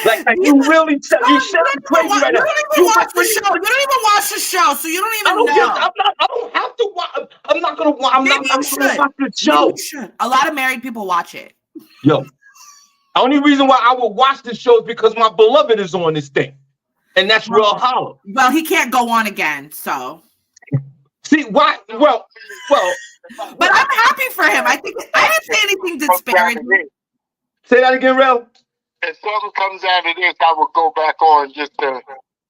Like you really you sound crazy right now. You don't even watch the show, so you don't even know. I don't have to watch. I'm not gonna watch. I'm not gonna watch the show. A lot of married people watch it. Yo, the only reason why I will watch this show is because my beloved is on this thing, and that's real hollow. Well, he can't go on again, so. See why? Well. But I'm happy for him. I think I didn't say anything disparaging. Say that again, Rel. If something comes out of this, I will go back on just to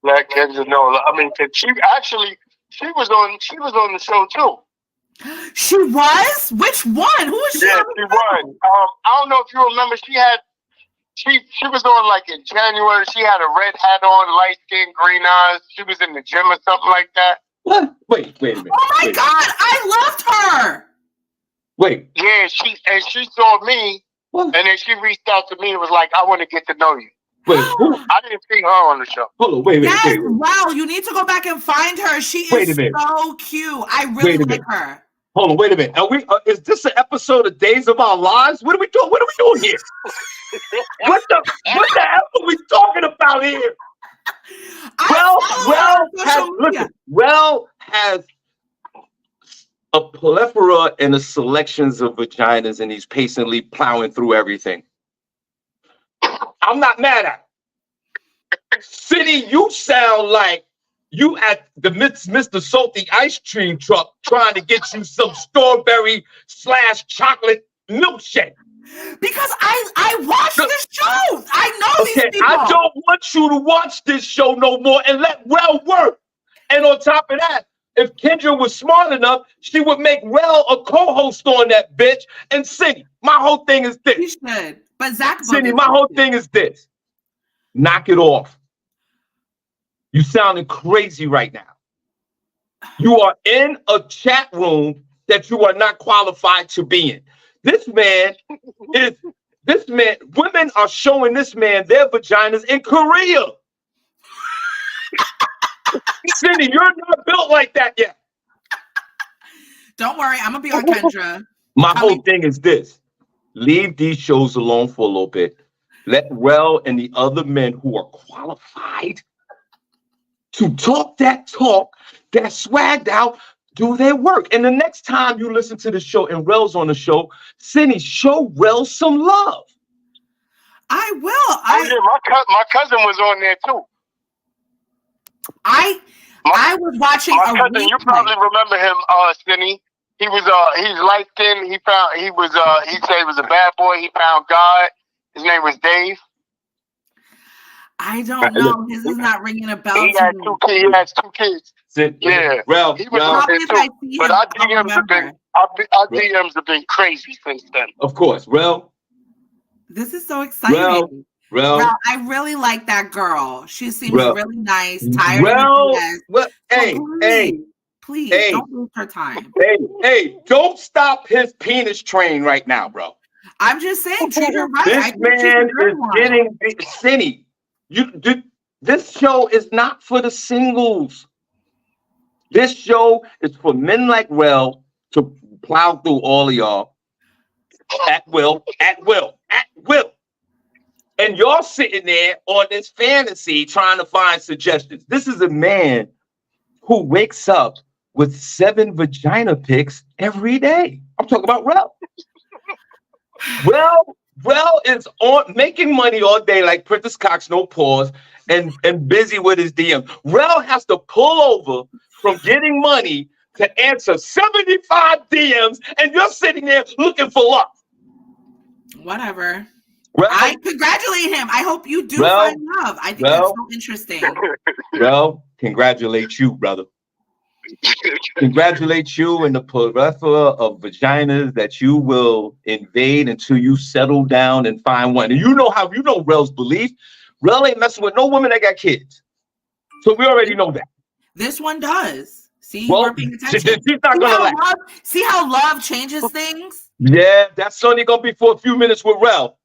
let Kendra know. I mean, cause she was on the show too. She was? Which one? Who was she? Yeah, she was. I don't know if you remember. She was on like in January. She had a red hat on, light skin, green eyes. She was in the gym or something like that. What? Wait a minute. Oh my God, I loved her. Wait. Yeah, she saw me. What? And then she reached out to me and was like, I want to get to know you. Wait, who? I didn't see her on the show. Hold on, wait. Wow, you need to go back and find her. She is so cute. I really like her. Hold on, wait a minute. Is this an episode of Days of Our Lives? What are we doing? What are we doing here? What the hell are we talking about here? Well has a plethora and a selections of vaginas, and he's patiently plowing through everything. I'm not mad at him. City, you sound like you at the Mr. Salty ice cream truck trying to get you some strawberry/chocolate milkshake. Because I watch this show. I know these people. I don't want you to watch this show no more and let Rel work. And on top of that, if Kendra was smart enough, she would make Rel a co-host on that bitch. And Cindy, my whole thing is this. She should. But Zach, Cindy, my whole thing is this. Knock it off. You sounding crazy right now. You are in a chat room that you are not qualified to be in. Women are showing this man their vaginas in Korea. Cindy, you're not built like that yet. Don't worry, I'm gonna be on Kendra. My whole thing is this. Leave these shows alone for a little bit. Let Rel and the other men who are qualified to talk that's swagged out, do their work. And the next time you listen to the show and Rel's on the show, Cindy, show Rel some love. I will. My cousin was on there too. I was watching my cousin. You probably remember him, Cindy. He's light skinned. He said he was a bad boy. He found God. His name was Dave. I don't know. This is not ringing a bell. He has two kids. Yeah. Rel, he was on there too. But our DMs have been crazy since then. Of course, Rel. This is so exciting. Rel, I really like that girl. She seems Rel, really nice. Tired Rel, of the well, BS. Please hey, don't waste her time. hey, don't stop his penis train right now, bro. I'm just saying, treat her right. This man is getting Cindy. This show is not for the singles. This show is for men like Rel to plow through all of y'all at will. And y'all sitting there on this fantasy trying to find suggestions. This is a man who wakes up with 7 vagina pics every day. I'm talking about Rel. Rel is on making money all day like Princess Cox, no pause, and busy with his DM. Rel has to pull over from getting money to answer 75 DMs, and you're sitting there looking for love. Whatever. Rel, I congratulate him. I hope you do find love. I think that's so interesting. Rel, congratulate you, brother. Congratulate you and the plethora of vaginas that you will invade until you settle down and find one. And you know Rel's belief. Rel ain't messing with no woman that got kids. So we already know that. This one does. See, well, we're paying attention. She's not gonna see how love changes things? Yeah, that's only gonna be for a few minutes with Rel.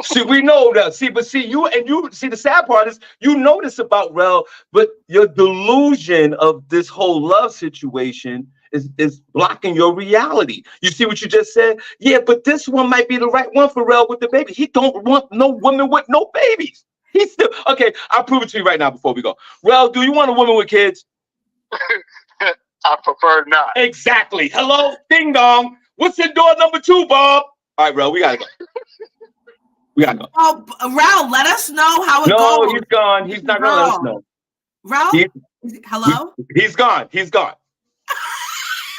See, we know that. See, the sad part is you know this about Rel, but your delusion of this whole love situation is blocking your reality. You see what you just said? Yeah, but this one might be the right one for Rel with the baby. He don't want no woman with no babies. He's still okay. I'll prove it to you right now before we go. Rel, do you want a woman with kids? I prefer not. Exactly. Hello, ding dong. What's in door number 2, Bob? All right, Rel, we gotta go. We gotta go. Oh, Rel, let us know how it goes. No, he's gone. He's not gonna let us know. Rel, hello? He's gone. He's gone.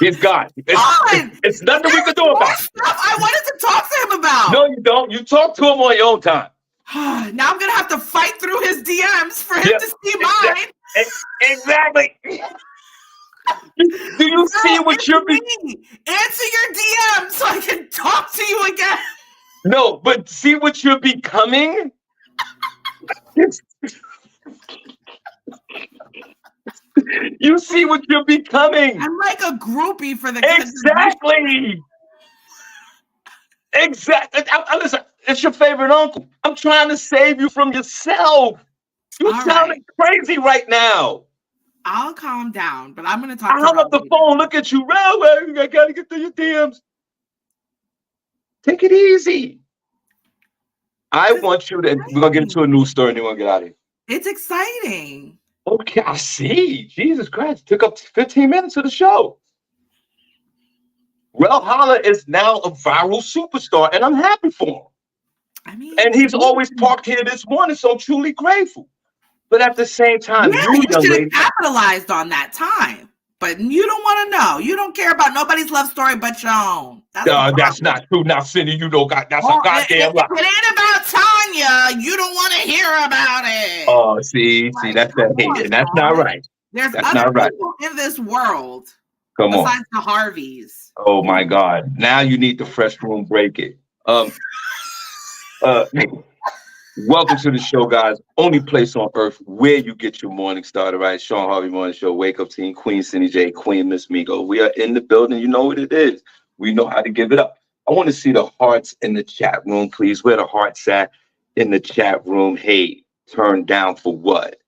He's gone. It's nothing we can do about it. I wanted to talk to him about. No, you don't. You talk to him on your own time. Now I'm gonna have to fight through his DMs for him to see mine. Exactly. Do you see what you're being? Answer your DM so I can talk to you again. No, but see what you're becoming? You see what you're becoming. I'm like a groupie for the kids. Exactly. Listen, it's your favorite uncle. I'm trying to save you from yourself. You're sounding crazy right now. I'll calm down, but I'm going to talk. I hung up the phone. Look at you, Rel. I got to get through your DMs. Take it easy. I want you to. We're going to get into a news story and then we're going to get out of here. It's exciting. Okay, I see. Jesus Christ. Took up 15 minutes of the show. Rel Holla is now a viral superstar, and I'm happy for him. I mean, and he's always parked here this morning, so I'm truly grateful. But at the same time, you should have capitalized on that time. But you don't want to know. You don't care about nobody's love story but your own. That's not true. Now, Cindy, you know, that's a goddamn lie. If it ain't about Tanya, you don't want to hear about it. Oh, see, that's that hate, and that's not right. There's other people in this world besides the Harveys. Oh my God! Now you need the fresh room break it. Welcome to the show, guys. Only place on earth where you get your morning started, right? Shawn Harvey Morning Show, Wake Up Team, Queen SennyJ, Queen Miss Miko. We are in the building. You know what it is. We know how to give it up. I want to see the hearts in the chat room, please. Where the hearts at in the chat room? Hey, turn down for what?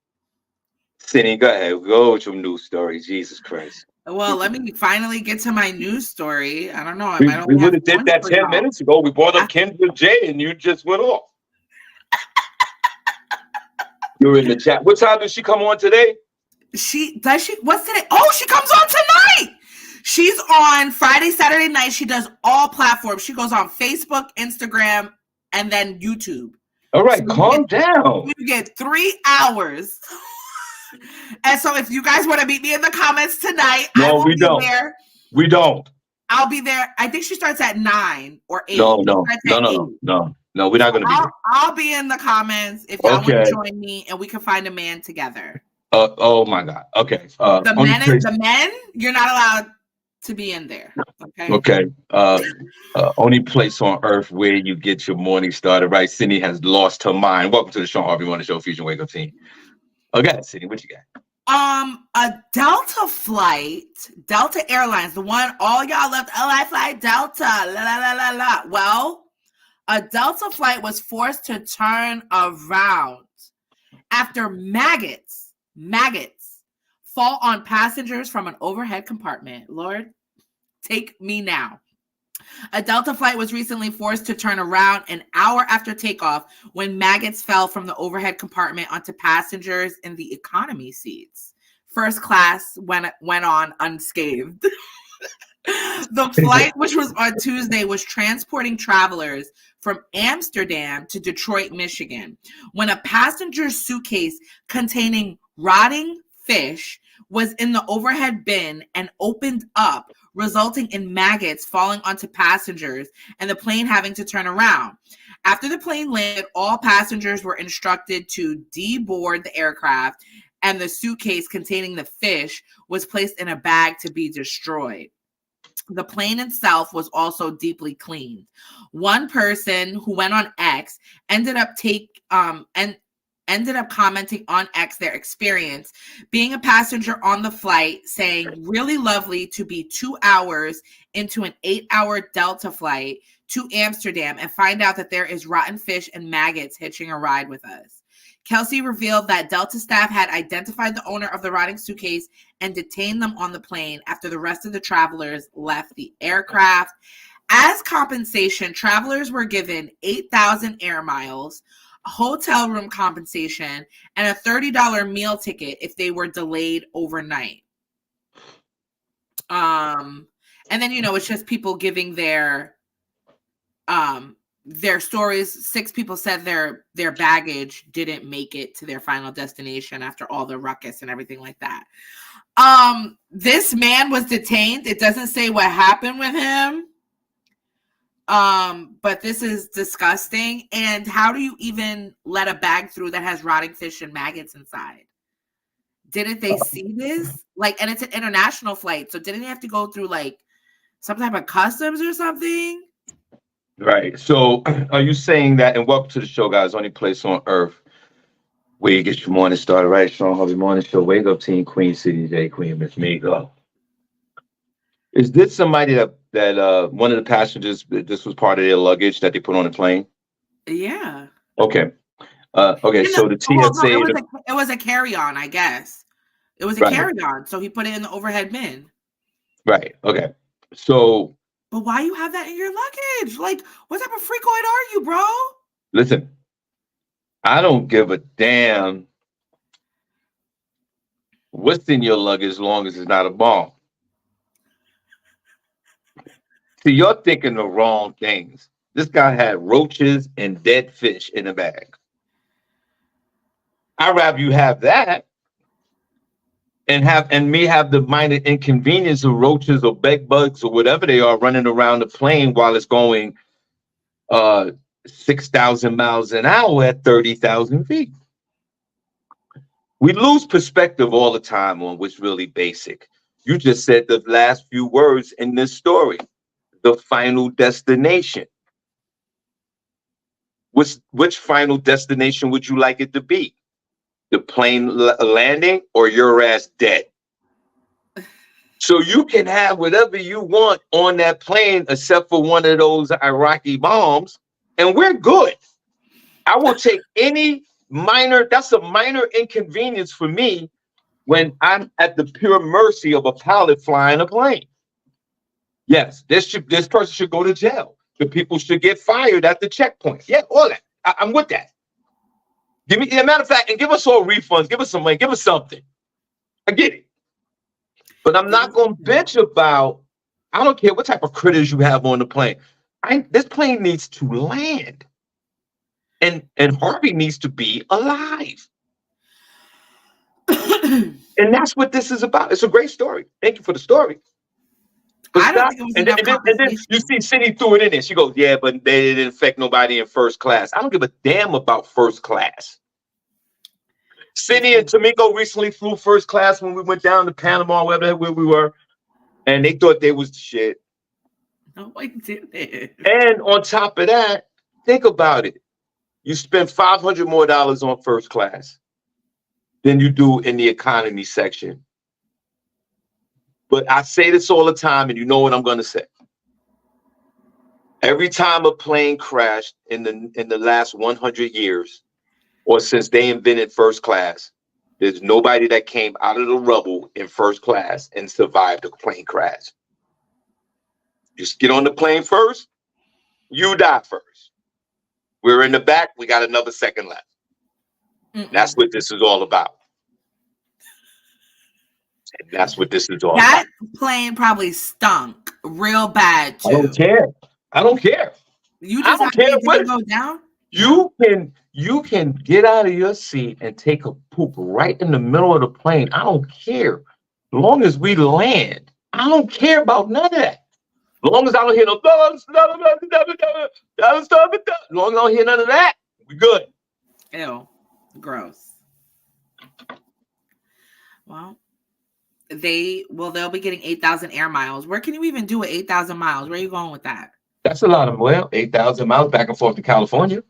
Cindy, go ahead. Go with your news story. Jesus Christ. Well, let me finally get to my news story. I don't know. We would have did that 10 minutes ago. We brought up Kendra J and you just went off. You're in the chat. What time does she come on today? What's today? Oh, she comes on tonight. She's on Friday, Saturday night. She does all platforms. She goes on Facebook, Instagram, and then YouTube. All right, so calm down. You get 3 hours. And so if you guys want to meet me in the comments tonight, no, we don't. We don't. I'll be there. I think she starts at 9 or 8. No, we're not going to be there. I'll be in the comments if y'all want to join me and we can find a man together. Oh my God. Okay. The men, you're not allowed to be in there. Okay. Okay. Only place on earth where you get your morning started, right? Cindy has lost her mind. Welcome to the Shawn Harvey Morning Show Fusion Wake Up Team. Okay, Cindy, what you got? A Delta flight, Delta Airlines, the one all y'all left, I fly Delta, la la la la la. Well, a Delta flight was forced to turn around after maggots fall on passengers from an overhead compartment. Lord, take me now. A Delta flight was recently forced to turn around an hour after takeoff when maggots fell from the overhead compartment onto passengers in the economy seats. First class went on unscathed. The flight, which was on Tuesday, was transporting travelers from Amsterdam to Detroit, Michigan, when a passenger suitcase containing rotting fish was in the overhead bin and opened up, resulting in maggots falling onto passengers and the plane having to turn around. After the plane landed, all passengers were instructed to deboard the aircraft, and the suitcase containing the fish was placed in a bag to be destroyed. The plane itself was also deeply cleaned. One person who went on X ended up commenting on X their experience being a passenger on the flight, saying, "Really lovely to be 2 hours into an 8-hour Delta flight to Amsterdam and find out that there is rotten fish and maggots hitching a ride with us." Kelsey revealed that Delta staff had identified the owner of the rotting suitcase and detained them on the plane after the rest of the travelers left the aircraft. As compensation, travelers were given 8,000 air miles, hotel room compensation, and a $30 meal ticket if they were delayed overnight. And then, it's just people giving their stories. 6 people said their baggage didn't make it to their final destination after all the ruckus and everything like that. This man was detained. It doesn't say what happened with him. But this is disgusting. And how do you even let a bag through that has rotting fish and maggots inside? Didn't they see this? And it's an international flight, so didn't they have to go through some type of customs or something? Right. So are you saying that, and welcome to the show, guys, only place on earth where you get your morning started, right? Shawn Harvey Morning Show, Wake Up Team, Queen SennyJ, Queen Miss Miko. Is this somebody that one of the passengers, this was part of their luggage that they put on the plane? Yeah. Okay. Okay, so the TSA... it was a carry-on, I guess. It was a carry-on, so he put it in the overhead bin. Right, okay. So... But why you have that in your luggage? What type of freakoid are you, bro? Listen, I don't give a damn what's in your luggage as long as it's not a bomb. See, you're thinking the wrong things. This guy had roaches and dead fish in a bag. I'd rather you have that and me have the minor inconvenience of roaches or bed bugs or whatever they are running around the plane while it's going 6,000 miles an hour at 30,000 feet. We lose perspective all the time on what's really basic. You just said the last few words in this story, the final destination. Which final destination would you like it to be? The plane landing or your ass dead? So you can have whatever you want on that plane except for one of those Iraqi bombs, and we're good. I will take any that's a minor inconvenience for me when I'm at the pure mercy of a pilot flying a plane. Yes, this person should go to jail. The people should get fired at the checkpoint. Yeah, all that. I'm with that. Give me, as a matter of fact, and give us all refunds. Give us some money. Give us something. I get it. But I'm not going to bitch about, I don't care what type of critters you have on the plane. This plane needs to land. And Harvey needs to be alive. And that's what this is about. It's a great story. Thank you for the story. I don't think it was enough and then you see Cindy threw it in there. She goes, yeah, but they didn't affect nobody in first class. I don't give a damn about first class. Cindy and Miko recently flew first class when we went down to Panama, where we were. And they thought they was the shit. No, I didn't. And on top of that, think about it. You spend $500 more on first class than you do in the economy section. But I say this all the time, and you know what I'm going to say. Every time a plane crashed in the last 100 years, or since they invented first class, there's nobody that came out of the rubble in first class and survived a plane crash. Just get on the plane first, you die first. We're in the back, we got another second left. That's what this is all about. And that's what this is all about. That plane probably stunk real bad too. I don't care. I don't care. You just have to go down. You can get out of your seat and take a poop right in the middle of the plane. I don't care. As long as we land, I don't care about none of that. As long as I don't hear no, as long as I don't hear none of that, we good. Ew, gross. Well, they'll be getting 8,000 air miles. Where can you even do it? 8,000 miles. Where are you going with that? That's a lot of 8,000 miles back and forth to California.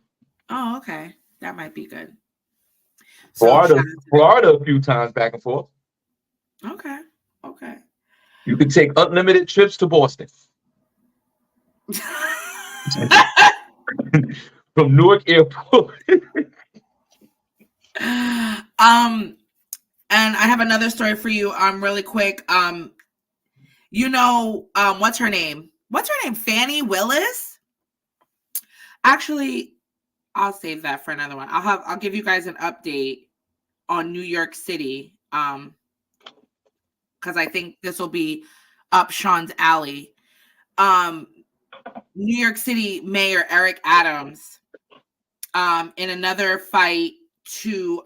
Oh, okay. That might be good. Florida a few times back and forth. Okay. You could take unlimited trips to Boston. From Newark Airport. And I have another story for you really quick. What's her name? Fannie Willis? Actually, I'll save that for another one. I'll give you guys an update on New York City. Because I think this will be up Shawn's alley. New York City Mayor Eric Adams, in another fight to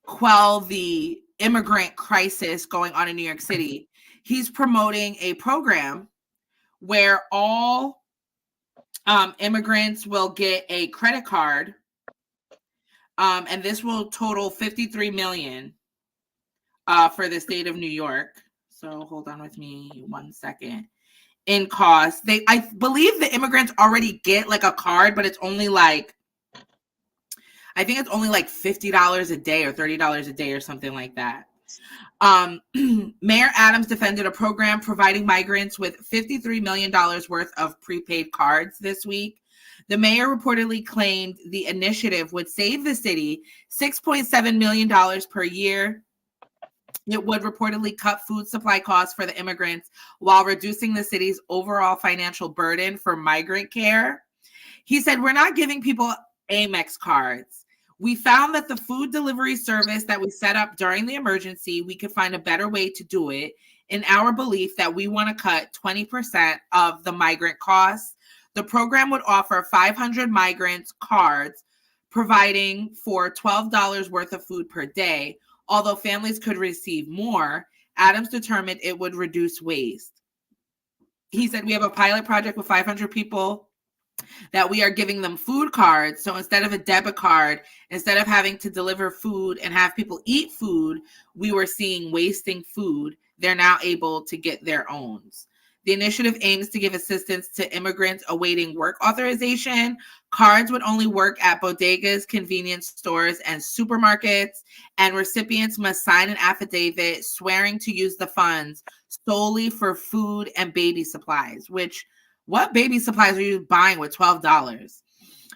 quell the immigrant crisis going on in New York City, he's promoting a program where all immigrants will get a credit card, and this will total $53 million for the state of New York. So hold on with me 1 second. In cost, I believe the immigrants already get like a card, but it's only like, I think it's only like $50 a day or $30 a day or something like that. Mayor Adams defended a program providing migrants with $53 million worth of prepaid cards this week. The mayor reportedly claimed the initiative would save the city $6.7 million per year. It would reportedly cut food supply costs for the immigrants while reducing the city's overall financial burden for migrant care. He said, "We're not giving people Amex cards. We found that the food delivery service that we set up during the emergency, we could find a better way to do it in our belief that we want to cut 20% of the migrant costs. The program would offer 500 migrants cards, providing for $12 worth of food per day. Although families could receive more, Adams determined it would reduce waste." He said, "We have a pilot project with 500 people that we are giving them food cards. So instead of a debit card, instead of having to deliver food and have people eat food, we were seeing wasting food. They're now able to get their own. The initiative aims to give assistance to immigrants awaiting work authorization. Cards would only work at bodegas, convenience stores, and supermarkets, and recipients must sign an affidavit swearing to use the funds solely for food and baby supplies, which, what baby supplies are you buying with $12?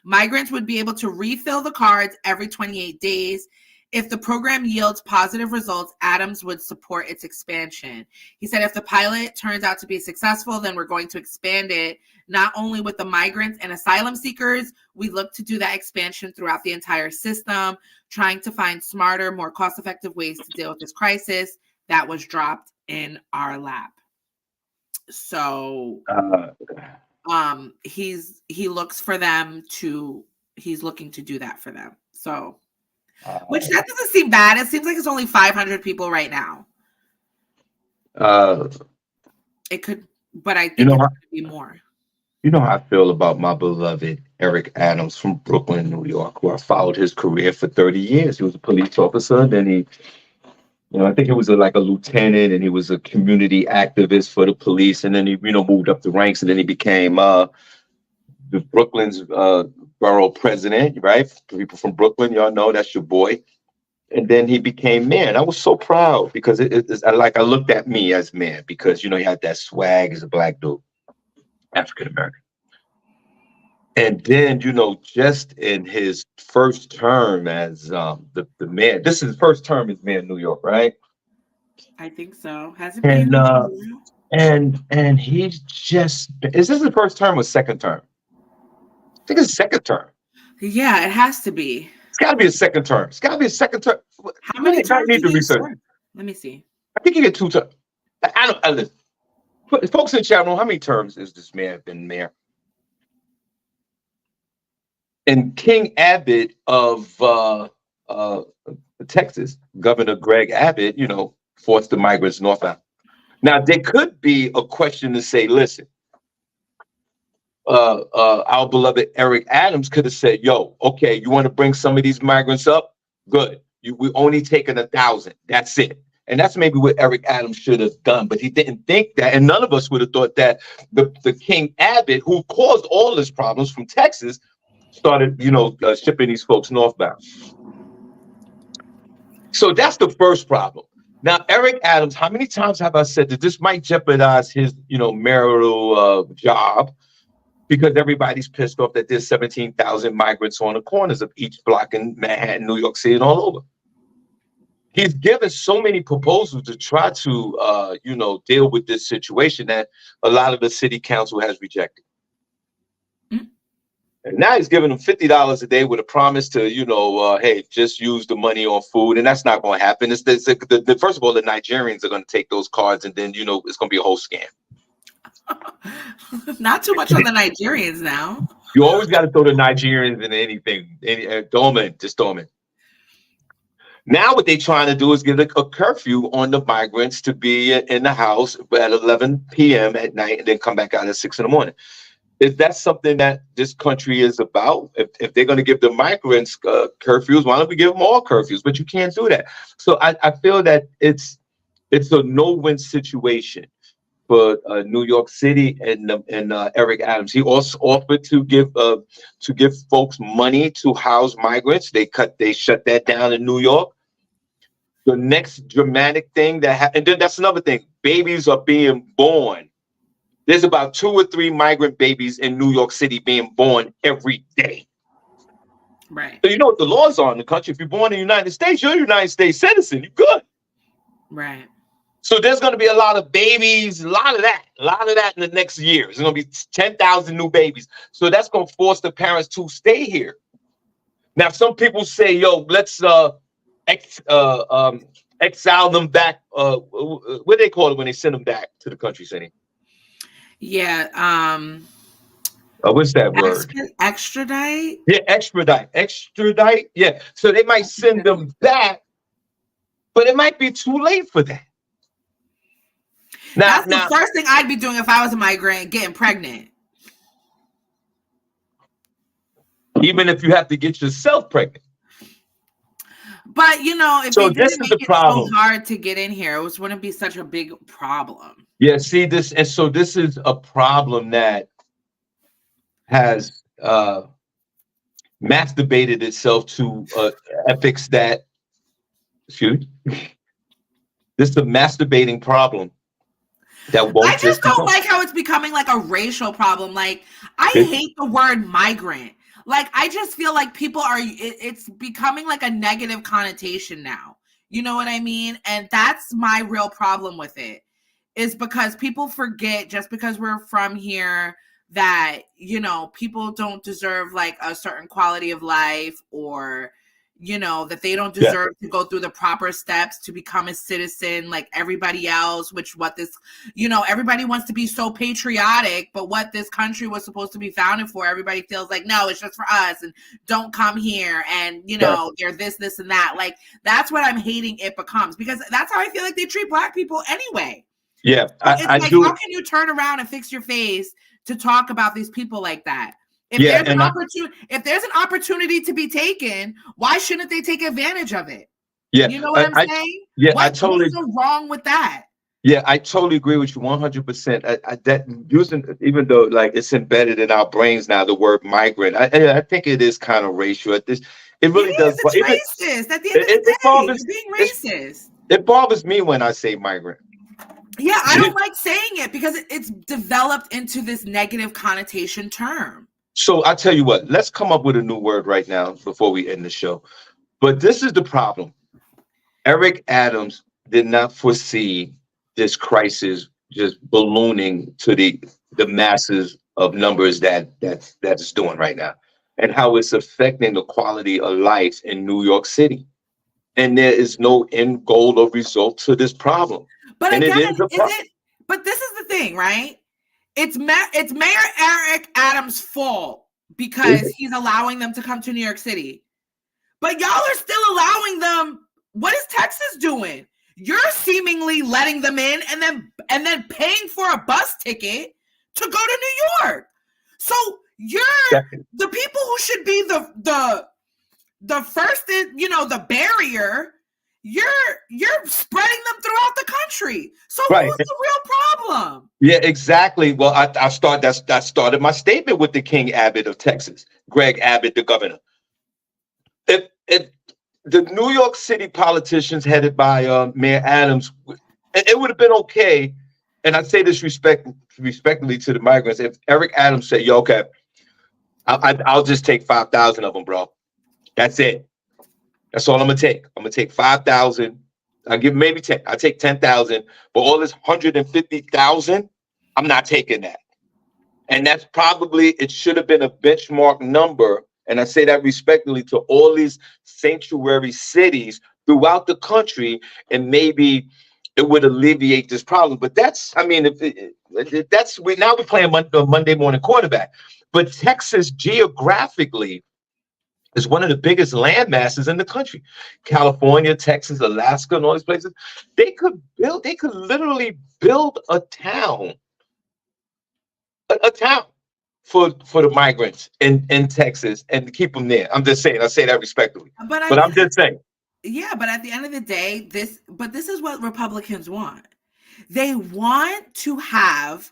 Migrants would be able to refill the cards every 28 days. If the program yields positive results, Adams would support its expansion. He said, if the pilot turns out to be successful, then we're going to expand it, not only with the migrants and asylum seekers. We look to do that expansion throughout the entire system, trying to find smarter, more cost-effective ways to deal with this crisis that was dropped in our lap. So he's looking to do that for them. So which that doesn't seem bad. It seems like it's only 500 people right now. It could, but I think it could be more. You know how I feel about my beloved Eric Adams from Brooklyn, New York, who I followed his career for 30 years. He was a police officer, then he I think he was like a lieutenant, and he was a community activist for the police, and then he, moved up the ranks, and then he became the Brooklyn's borough president, right? People from Brooklyn, y'all know that's your boy. And then he became mayor. And I was so proud because I looked at me as mayor because, he had that swag as a black dude, African American. And then, just in his first term as the mayor, this is his first term as mayor of New York, right? I think so. Has it And been? and he's just, is this the first term or second term? I think it's second term. Yeah, it has to be. It's got to be a second term. It's got to be a second term. How many times need to research. Let me see. I think you get 2 terms. I don't listen. Folks in the chat room, how many terms is this man been mayor? And King Abbott of Texas, Governor Greg Abbott, forced the migrants northbound. Now, there could be a question to say, listen, our beloved Eric Adams could have said, yo, okay, you want to bring some of these migrants up? Good. We only taking 1,000. That's it. And that's maybe what Eric Adams should have done, but he didn't think that. And none of us would have thought that the King Abbott, who caused all these problems from Texas, started, shipping these folks northbound. So that's the first problem. Now, Eric Adams, how many times have I said that this might jeopardize his, marital job? Because everybody's pissed off that there's 17,000 migrants on the corners of each block in Manhattan, New York City, and all over. He's given so many proposals to try to, deal with this situation that a lot of the city council has rejected. Mm-hmm. And now he's giving them $50 a day with a promise to, hey, just use the money on food. And that's not going to happen. First of all, the Nigerians are going to take those cards, and then, it's going to be a whole scam. Not too much on the Nigerians now. You always got to throw the Nigerians in anything. Throw them in. Just throw them in. Now what they're trying to do is give a curfew on the migrants to be in the house at 11 p.m. at night and then come back out at 6 in the morning. Is that something that this country is about? If they're going to give the migrants curfews, why don't we give them all curfews? But you can't do that. So I feel that it's a no-win situation for New York City and Eric Adams. He also offered to give folks money to house migrants. They shut that down in New York. The next dramatic thing and then that's another thing. Babies are being born. There's about 2 or 3 migrant babies in New York City being born every day. Right. So you know what the laws are in the country. If you're born in the United States, you're a United States citizen. You're good. Right. So there's going to be a lot of babies, a lot of that in the next year. There's going to be 10,000 new babies. So that's going to force the parents to stay here. Now, some people say, yo, let's exile them back. What do they call it when they send them back to the country, Senny? Yeah. What's that word? Extradite? Yeah, extradite. Yeah. So they might send them back, but it might be too late for that. That's the first thing I'd be doing if I was a migrant, getting pregnant. Even if you have to get yourself pregnant. But if so they this didn't is make the it problem. so hard to get in here, it wouldn't be such a big problem. Yeah, see this, and so this is a problem that has masturbated itself to ethics that, excuse me, this is a masturbating problem that won't. I just don't like how it's becoming like a racial problem. Like, I hate the word migrant. Like, I just feel like people it's becoming like a negative connotation now. You know what I mean? And that's my real problem with it, is because people forget, just because we're from here, that, people don't deserve like a certain quality of life, or, that they don't deserve to go through the proper steps to become a citizen like everybody else, everybody wants to be so patriotic, but what this country was supposed to be founded for, everybody feels like, no, it's just for us, and don't come here, and, they're this, and that. Like, that's what I'm hating it becomes, because that's how I feel like they treat Black people anyway. Yeah, I do. How can you turn around and fix your face to talk about these people like that? If there's an opportunity to be taken, why shouldn't they take advantage of it? Yeah, You know what I'm saying? yeah, I What totally, is so wrong with that? yeah, I totally agree with you 100%. That using, even though like it's embedded in our brains now, the word migrant, I think it is kind of racial. It It really does, is. but It's racist. At the end of the it day, bothers you're being it's, racist. it bothers me when I say migrant. Yeah, I don't like saying it because it's developed into this negative connotation term. So I tell you what, let's come up with a new word right now before we end the show. But this is the problem. Eric Adams did not foresee this crisis just ballooning to the masses of numbers that's doing right now, and how it's affecting the quality of life in New York City. And there is no end goal or result to this problem. But And it again, is a is problem. it? But this is the thing, right? It's Mayor Eric Adams' fault because he's allowing them to come to New York City. But y'all are still allowing them. What is Texas doing? You're seemingly letting them in and then paying for a bus ticket to go to New York. So you're the people who should be the first, the barrier. You're spreading them throughout the country. So who's the real problem? Yeah, exactly. Well, I started my statement with the King Abbott of Texas, Greg Abbott, the governor. If the New York City politicians headed by Mayor Adams, it would have been okay. And I say this respectfully to the migrants. If Eric Adams said, "Yo, okay, I'll just take 5,000 of them, bro. That's it. That's all I'm gonna take. I'm gonna take 5,000. I'll give maybe 10. I'll take 10,000, but all this 150,000, I'm not taking that." And that's probably, it should have been a benchmark number. And I say that respectfully to all these sanctuary cities throughout the country, and maybe it would alleviate this problem. But that's, I mean, now we're playing Monday morning quarterback. But Texas geographically is one of the biggest land masses in the country. California, Texas, Alaska, and all these places. They could literally build a town for the migrants in Texas and keep them there. I'm just saying, I say that respectfully. But I'm just saying. Yeah, but at the end of the day, this is what Republicans want. They want to have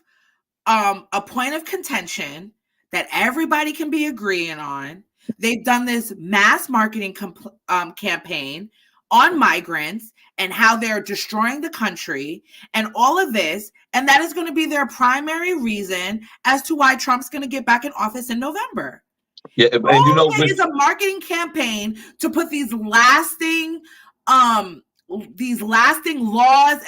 a point of contention that everybody can be agreeing on. They've done this mass marketing campaign on migrants and how they're destroying the country and all of this. And that is going to be their primary reason as to why Trump's going to get back in office in November. Yeah, and it is a marketing campaign to put these lasting laws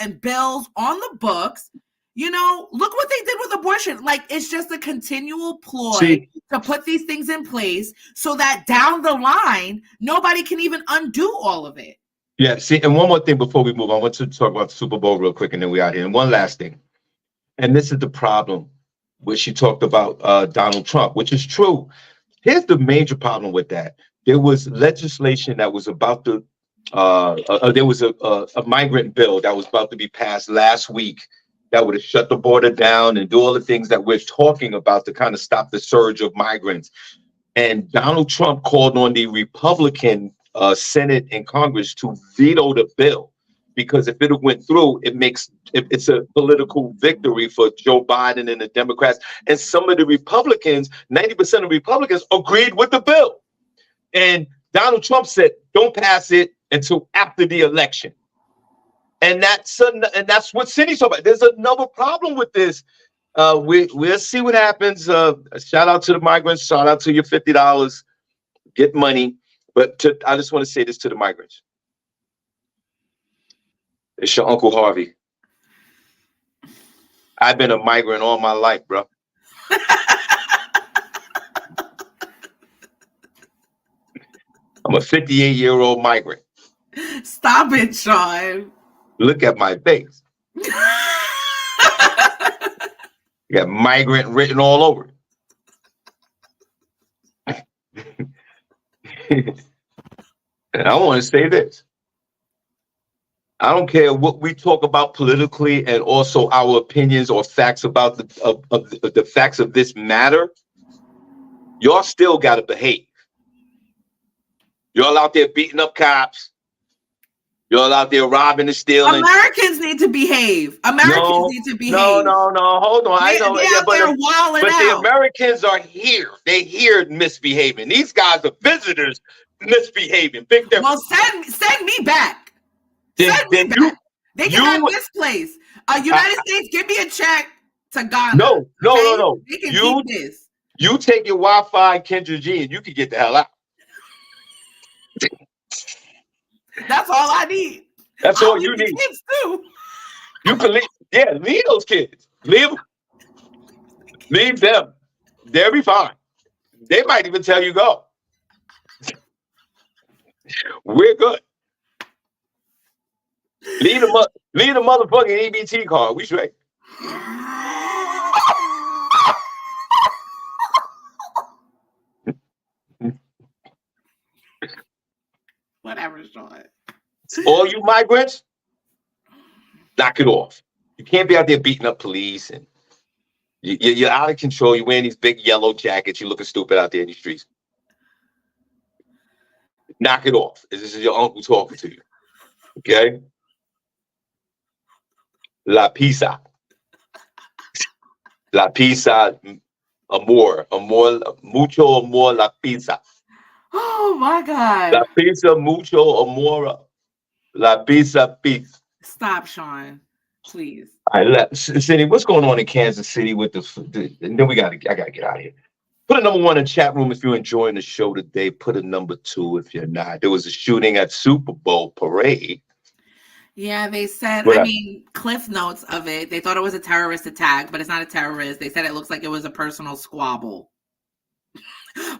and bills on the books. Look what they did with abortion. Like, it's just a continual ploy to put these things in place so that down the line, nobody can even undo all of it. Yeah, see, and one more thing before we move on. I want to talk about the Super Bowl real quick, and then we're out here. And one last thing, and this is the problem, which she talked about Donald Trump, which is true. Here's the major problem with that. There was legislation that was about to, there was a migrant bill that was about to be passed last week that would have shut the border down and do all the things that we're talking about to kind of stop the surge of migrants. And Donald Trump called on the Republican Senate and Congress to veto the bill, because if it went through, it's a political victory for Joe Biden and the Democrats. And some of the Republicans, 90% of Republicans, agreed with the bill. And Donald Trump said, don't pass it until after the election. And that's what Cindy's talking about. There's another problem with this. We'll see what happens. Shout out to the migrants. Shout out to your $50. Get money. But I just want to say this to the migrants. It's your Uncle Harvey. I've been a migrant all my life, bro. I'm a 58-year-old migrant. Stop it, Shawn. Look at my face. You got migrant written all over it. And I want to say this. I don't care what we talk about politically and also our opinions or facts about the facts of this matter. Y'all still got to behave. Y'all out there beating up cops, Y'all out there robbing and stealing. Americans need to behave. Americans need to behave. No. Hold on. I know. They're out there wilding but out. the Americans are here. They here misbehaving. These guys are visitors misbehaving. Big difference. Well, send me back. Send me back. They can have this place. United States, give me a check to Ghana. No. They can keep this. You take your Wi-Fi and Kendra G, and you can get the hell out. That's all I need. That's all you need. Kids too. You can leave. Yeah, leave those kids. Leave them. They'll be fine. They might even tell you go. We're good. Leave the motherfucking EBT card. We straight. Whatever, Sean. All you migrants, knock it off. You can't be out there beating up police and you're out of control. You're wearing these big yellow jackets. You're looking stupid out there in the streets. Knock it off. This is your uncle talking to you. Okay? La pizza. La pizza. Amor, mucho amor, la pizza. Oh my God. La pizza, mucho amor, la pizza, pizza. Stop, Sean. Please. All right, Cindy, what's going on in Kansas City with the and then I gotta get out of here. Put a number 1 in the chat room if you're enjoying the show today. Put a number 2 if you're not. There was a shooting at Super Bowl parade. Yeah, they said, cliff notes of it. They thought it was a terrorist attack, but it's not a terrorist. They said it looks like it was a personal squabble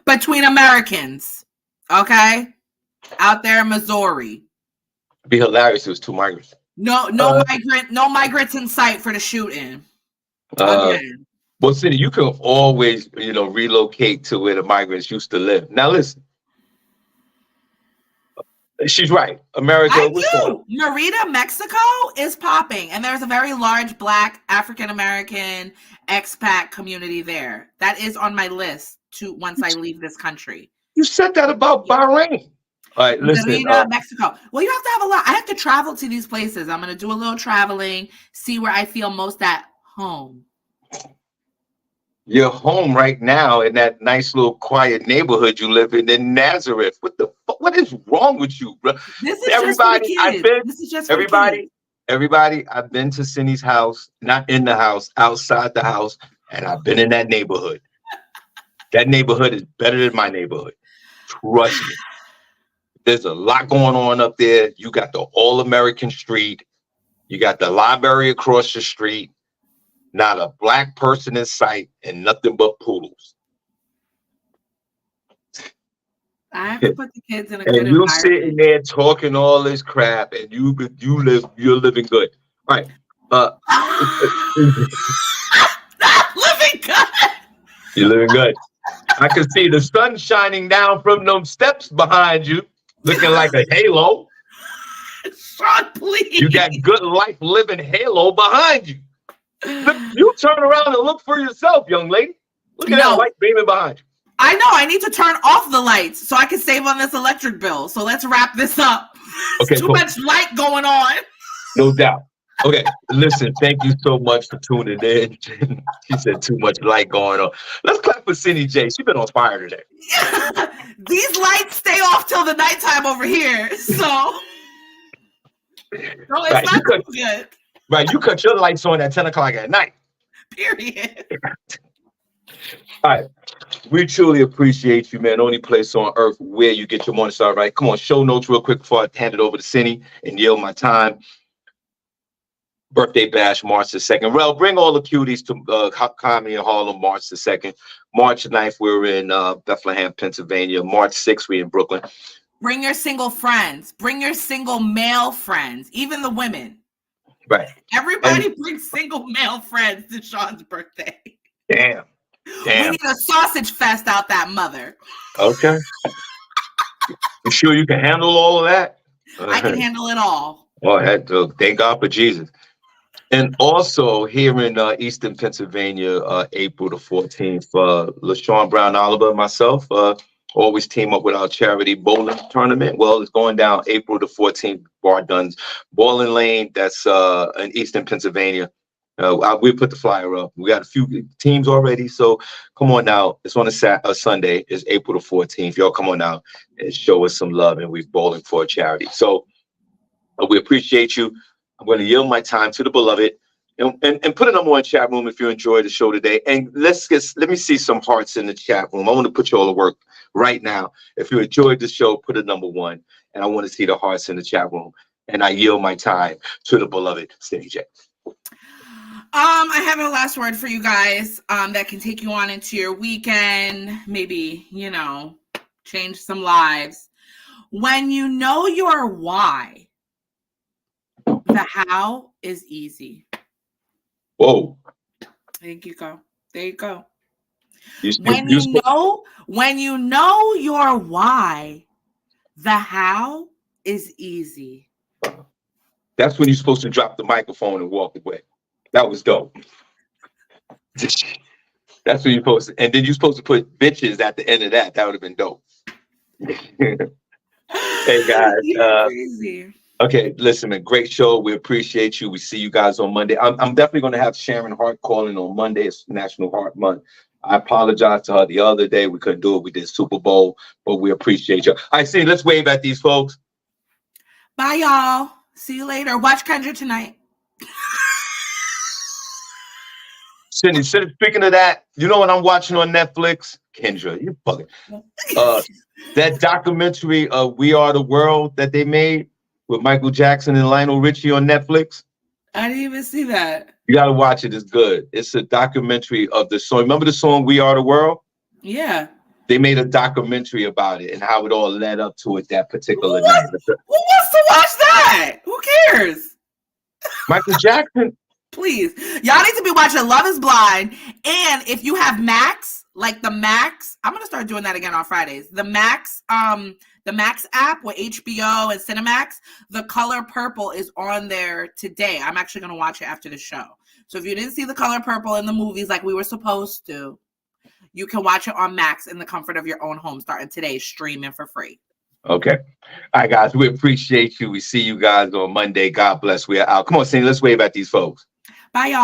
between Americans. Okay? Out there in Missouri. It'd be hilarious if it was 2 migrants. No migrants in sight for the shooting. Well, Cindy, you can always, relocate to where the migrants used to live. Now, listen. She's right. America. Merida, Mexico is popping, and there's a very large Black African-American expat community there. That is on my list once I leave this country. You said that about Bahrain. All right, listen. Merida, Mexico. Well, you have to have a lot. I have to travel to these places. I'm going to do a little traveling, see where I feel most at home. You're home right now in that nice little quiet neighborhood you live in Nazareth. What is wrong with you, bro? This is everybody. Everybody. I've been to Cindy's house, not in the house, outside the house, and I've been in that neighborhood. That neighborhood is better than my neighborhood. Trust me. There's a lot going on up there. You got the All-American Street. You got the library across the street. Not a Black person in sight and nothing but poodles. I have to put the kids in a good environment. And you sitting there talking all this crap and you're living good. All right. Living good. You're living good. I can see the sun shining down from them steps behind you, looking like a halo. Sean, please. You got good life living halo behind you. Look, you turn around and look for yourself, young lady. Look at that light beaming behind you. I know. I need to turn off the lights so I can save on this electric bill. So let's wrap this up. Okay, too much light going on. No doubt. Okay, listen, thank you so much for tuning in. She said too much light going on. Let's clap for SennyJ. She's been on fire today. These lights stay off till the nighttime over here. So it's not good. Right, you cut your lights on at 10 o'clock at night. Period. All right. We truly appreciate you, man. Only place on earth where you get your morning start right. Come on, show notes real quick before I hand it over to Cindy and yield my time. Birthday bash, March the 2nd. Rel, bring all the cuties to Comedy in Harlem, March the 2nd. March 9th, we're in Bethlehem, Pennsylvania. March 6th, we're in Brooklyn. Bring your single friends. Bring your single male friends, even the women. Right. Everybody brings single male friends to Sean's birthday. Damn. We need a sausage fest out that mother. Okay. You sure you can handle all of that? I can handle it all. Oh, thank God for Jesus. And also here in Eastern Pennsylvania, April the 14th, LaShawn Brown Oliver and myself, always team up with our charity bowling tournament. Well, it's going down April the 14th, Bar Duns Bowling Lane. That's in Eastern Pennsylvania. We put the flyer up. We got a few teams already, so come on now. It's on a Sunday. It's April the 14th. Y'all come on out and show us some love, and we're bowling for a charity. So we appreciate you. I'm going to yield my time to the beloved. And put a number one chat room if you enjoyed the show today. And let me see some hearts in the chat room. I want to put you all to work right now. If you enjoyed the show, put a number one. And I want to see the hearts in the chat room. And I yield my time to the beloved SennyJ. I have a last word for you guys that can take you on into your weekend. Maybe, change some lives. When you know your why, the how is easy. Whoa. There you go. There you go. When you know your why, the how is easy. That's when you're supposed to drop the microphone and walk away. That was dope. That's when you're supposed to, and then you're supposed to put bitches at the end of that. That would have been dope. Hey guys. Crazy. Okay, listen, man, great show. We appreciate you. We see you guys on Monday. I'm definitely going to have Sharon Hart calling on Monday. It's National Heart Month. I apologize to her the other day. We couldn't do it. We did Super Bowl, but we appreciate you. I see. Let's wave at these folks. Bye, y'all. See you later. Watch Kendra tonight. Cindy, speaking of that, you know what I'm watching on Netflix? Kendra, you fucking. That documentary of We Are the World that they made with Michael Jackson and Lionel Richie on Netflix. I didn't even see that. You got to watch it. It's good. It's a documentary of the song. Remember the song We Are the World? Yeah. They made a documentary about it and how it all led up to it that particular night. Who wants to watch that? Who cares? Michael Jackson. Please. Y'all need to be watching Love is Blind. And if you have Max, like the Max, I'm going to start doing that again on Fridays. The Max app with HBO and Cinemax, The Color Purple is on there today. I'm actually going to watch it after the show. So if you didn't see The Color Purple in the movies like we were supposed to, you can watch it on Max in the comfort of your own home starting today, streaming for free. Okay. All right, guys. We appreciate you. We see you guys on Monday. God bless. We are out. Come on, Cindy. Let's wave at these folks. Bye, y'all.